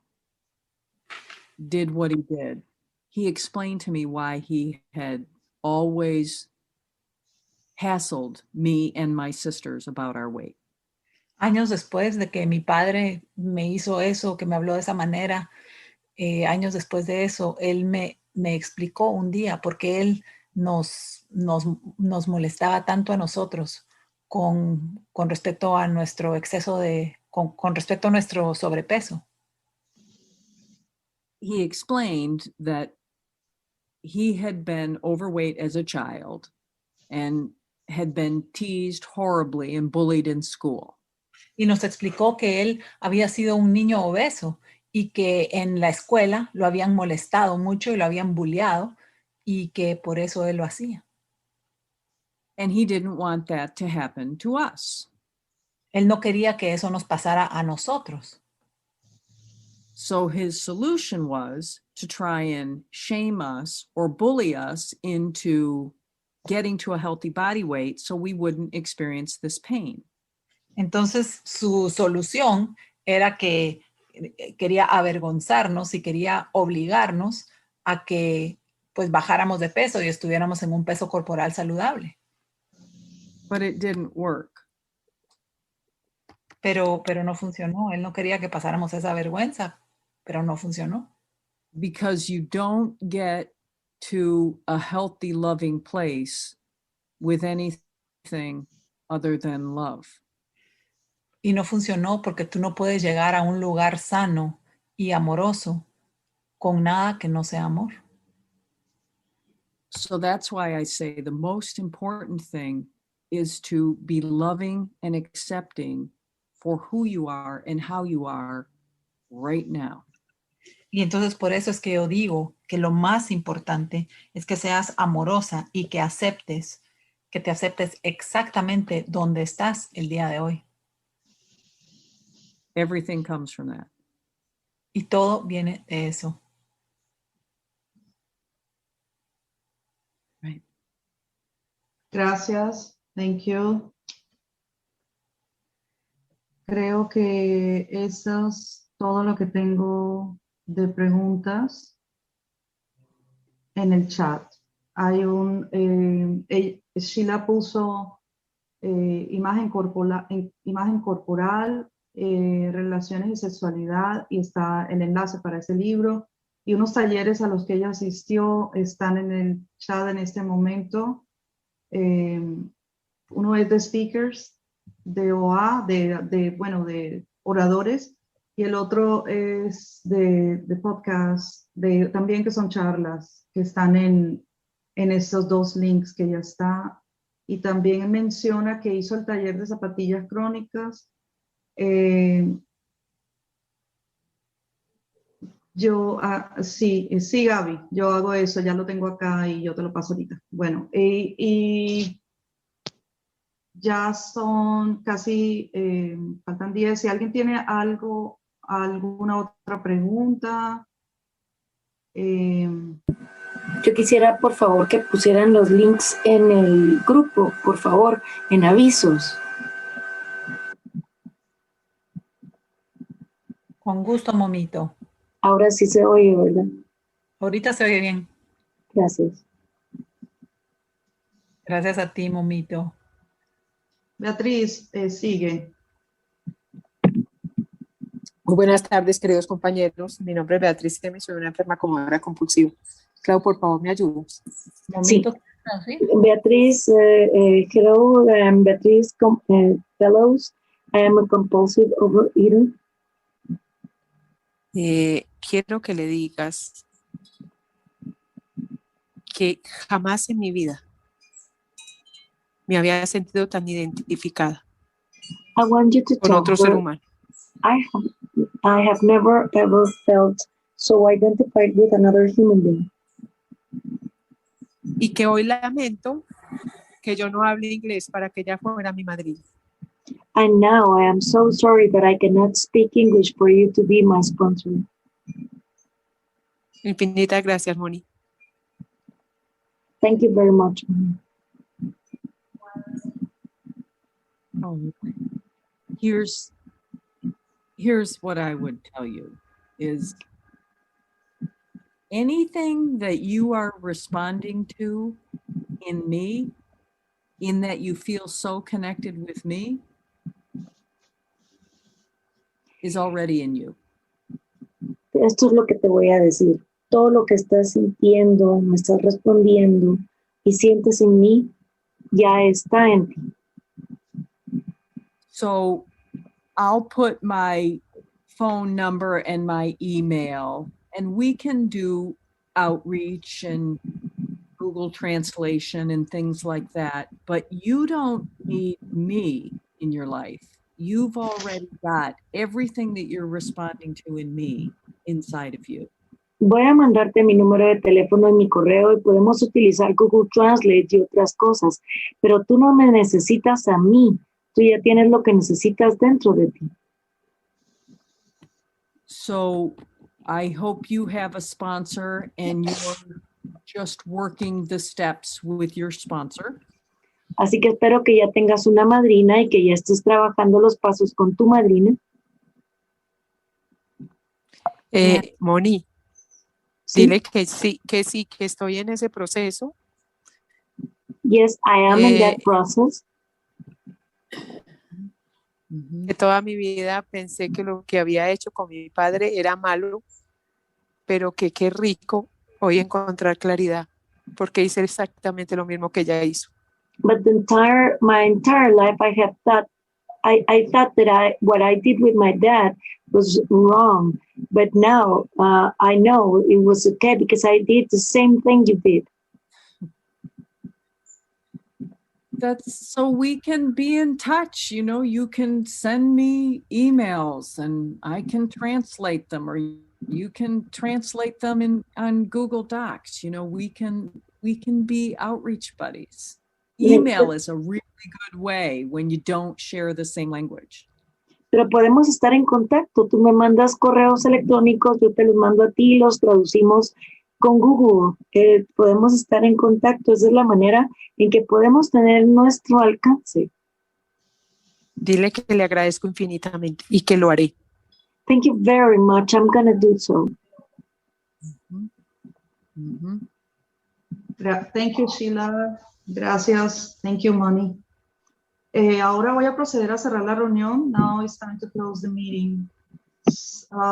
did what he did, he explained to me why he had always hassled me and my sisters about our weight. Años después de que mi padre me hizo eso, que me habló de esa manera, años después de eso, él me explicó un día por qué él nos molestaba tanto a nosotros con respecto a nuestro exceso con respecto a nuestro sobrepeso. He explained that he had been overweight as a child and had been teased horribly and bullied in school. Y nos explicó que él había sido un niño obeso y que en la escuela lo habían molestado mucho y lo habían bulleado y que por eso él lo hacía. And he didn't want that to happen to us. Él no quería que eso nos pasara a nosotros. So his solution was to try and shame us or bully us into getting to a healthy body weight so we wouldn't experience this pain. Entonces su solución era que quería avergonzarnos y quería obligarnos a que pues bajáramos de peso y estuviéramos en un peso corporal saludable. But it didn't work. Pero no funcionó. Él no quería que pasáramos esa vergüenza, pero no funcionó. Because you don't get to a healthy, loving place with anything other than love. Y no funcionó porque tú no puedes llegar a un lugar sano y amoroso con nada que no sea amor. So that's why I say the most important thing is to be loving and accepting for who you are and how you are right now. Y entonces por eso es que yo digo que lo más importante es que seas amorosa y que te aceptes exactamente donde estás el día de hoy. Everything comes from that. Y todo viene de eso. Right. Gracias. Thank you. Creo que eso es todo lo que tengo de preguntas en el chat. Hay Sheila puso imagen corporal, relaciones y sexualidad, y está el enlace para ese libro, y unos talleres a los que ella asistió están en el chat en este momento. Uno es de speakers, de OA, de oradores, y el otro es de podcast, también que son charlas, que están en esos dos links que ya está. Y también menciona que hizo el taller de zapatillas crónicas. Sí, Gaby, yo hago eso, ya lo tengo acá y yo te lo paso ahorita. Bueno, y ya son casi, faltan 10. Si alguien tiene alguna otra pregunta. Yo quisiera, por favor, que pusieran los links en el grupo, por favor, en avisos. Con gusto, Momito. Ahora sí se oye, ¿verdad? Ahorita se oye bien. Gracias. Gracias a ti, Momito. Beatriz, sigue. Muy buenas tardes, queridos compañeros. Mi nombre es Beatriz Tema, soy una enferma comedora compulsiva. Clau, por favor, ¿me ayudas? Sí. Beatriz, hello, I'm Beatriz Fellows. I am a compulsive overeater. Quiero que le digas que jamás en mi vida me había sentido tan identificada I want you to con otro ser humano. I have never ever felt so identified with another human being. y que hoy lamento que yo no hable inglés para que ella fuera mi madrina. And now I am so sorry that I cannot speak English for you to be my sponsor. Infinitas gracias, Moni. Thank you very much. Oh, here's what I would tell you is anything that you are responding to in me, in that you feel so connected with me, is already in you. Esto es lo que te voy a decir. Todo lo que estás sintiendo, me estás respondiendo y sientes en mí, ya está en ti. So I'll put my phone number and my email, and we can do outreach and Google Translation and things like that, but you don't need me in your life. You've already got everything that you're responding to in me inside of you. Voy a mandarte mi número de teléfono y mi correo y podemos utilizar Google Translate y otras cosas, pero tú no me necesitas a mí. Tú ya tienes lo que necesitas dentro de ti. So I hope you have a sponsor and you're just working the steps with your sponsor. Así que espero que ya tengas una madrina y que ya estés trabajando los pasos con tu madrina. Moni, ¿Sí? dile que sí, que estoy en ese proceso. Yes, I am in that process. Que toda mi vida pensé que lo que había hecho con mi padre era malo, pero que qué rico hoy encontrar claridad, porque hice exactamente lo mismo que ella hizo. But my entire life I have thought, I thought that what I did with my dad was wrong, but now I know it was okay because I did the same thing you did. That's so we can be in touch. You know, you can send me emails and I can translate them, or you can translate them on Google Docs. You know, we can be outreach buddies. Email is a really good way when you don't share the same language. Pero podemos estar en contacto. Tú me mandas correos electrónicos, yo te los mando a ti, los traducimos con Google. Podemos estar en contacto. Esa es la manera en que podemos tener nuestro alcance. Dile que le agradezco infinitamente y que lo haré. Thank you very much. I'm going to do so. Thank you, Sheila. Gracias. Thank you, Moni. Ahora voy a proceder a cerrar la reunión. Now it's time to close the meeting.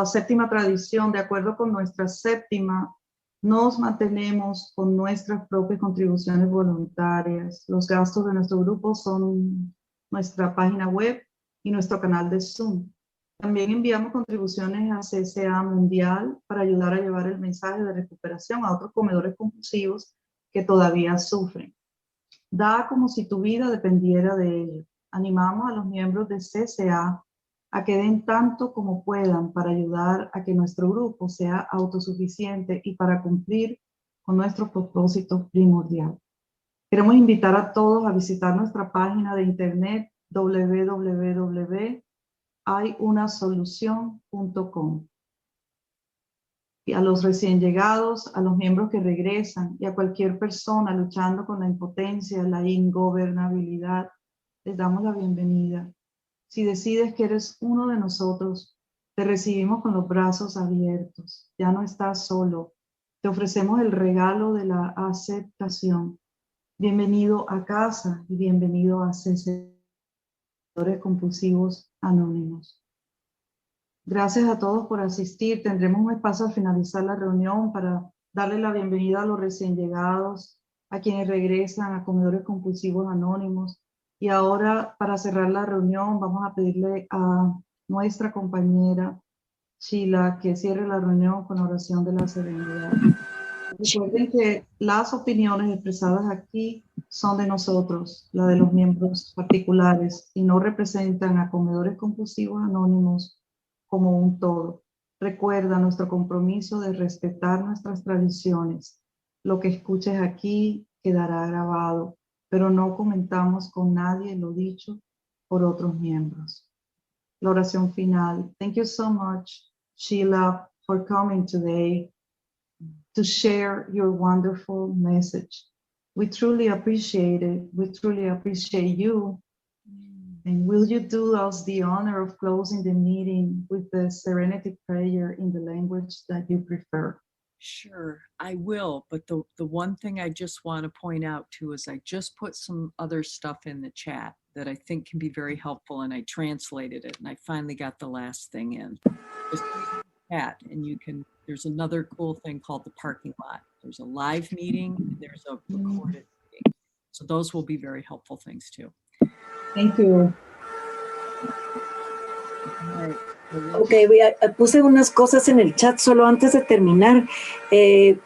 Séptima tradición, de acuerdo con nuestra séptima, nos mantenemos con nuestras propias contribuciones voluntarias. Los gastos de nuestro grupo son nuestra página web y nuestro canal de Zoom. También enviamos contribuciones a CSA Mundial para ayudar a llevar el mensaje de recuperación a otros comedores compulsivos que todavía sufren. Da como si tu vida dependiera de ello. Animamos a los miembros de CSA a que den tanto como puedan para ayudar a que nuestro grupo sea autosuficiente y para cumplir con nuestro propósito primordial. Queremos invitar a todos a visitar nuestra página de internet www.hayunasolucion.com. Y a los recién llegados, a los miembros que regresan y a cualquier persona luchando con la impotencia, la ingobernabilidad, les damos la bienvenida. Si decides que eres uno de nosotros, te recibimos con los brazos abiertos. Ya no estás solo. Te ofrecemos el regalo de la aceptación. Bienvenido a casa y bienvenido a Cesores Compulsivos Anónimos. Gracias a todos por asistir. Tendremos un espacio al finalizar la reunión para darle la bienvenida a los recién llegados, a quienes regresan a Comedores Compulsivos Anónimos. Y ahora, para cerrar la reunión, vamos a pedirle a nuestra compañera Sheila que cierre la reunión con oración de la serenidad. Recuerden que las opiniones expresadas aquí son de nosotros, la de los miembros particulares, y no representan a Comedores Compulsivos Anónimos como un todo. Recuerda nuestro compromiso de respetar nuestras tradiciones Lo que escuches aquí quedará grabado, pero no comentamos con nadie lo dicho por otros miembros. La oración final. Thank you so much, Sheila, for coming today to share your wonderful message. We truly appreciate it. We truly appreciate you. And will you do us the honor of closing the meeting with the serenity prayer in the language that you prefer? Sure, I will. But the one thing I just want to point out too is I just put some other stuff in the chat that I think can be very helpful, and I translated it, and I finally got the last thing in. Just chat, and you can. There's another cool thing called the parking lot. There's a live meeting, and there's a recorded meeting. So those will be very helpful things too. Thank you. All right. Ok, puse unas cosas en el chat solo antes de terminar, que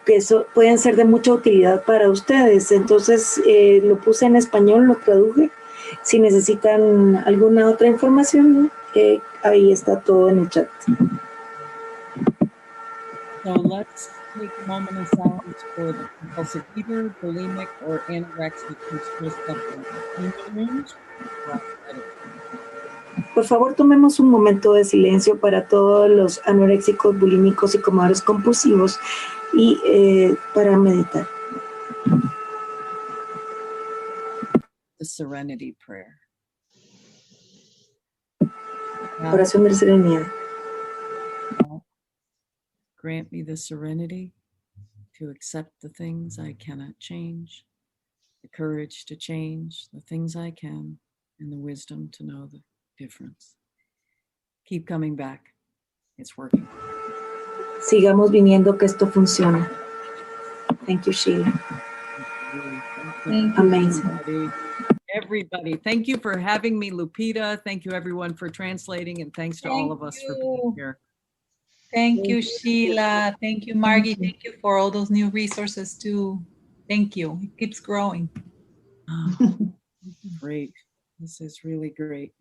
pueden ser de mucha utilidad para ustedes. Entonces lo puse en español, lo traduje. Si necesitan alguna otra información, ahí está todo en el chat. So let's take a moment of silence for the compulsive eater, bulimic, or anorexic who's still suffering. Por favor, tomemos un momento de silencio para todos los anoréxicos, bulímicos y comedores compulsivos y para meditar. The serenity prayer. Oración de serenidad. Grant me the serenity to accept the things I cannot change, the courage to change the things I can, and the wisdom to know the difference. Keep coming back. It's working. Sigamos viniendo que esto funciona. Thank you, Sheila. Amazing. Everybody, thank you for having me, Lupita. Thank you, everyone, for translating, and thanks to all of us for being here. Thank you, Sheila. Thank you, Margie. Thank you for all those new resources too. Thank you. It keeps growing. Great. This is really great.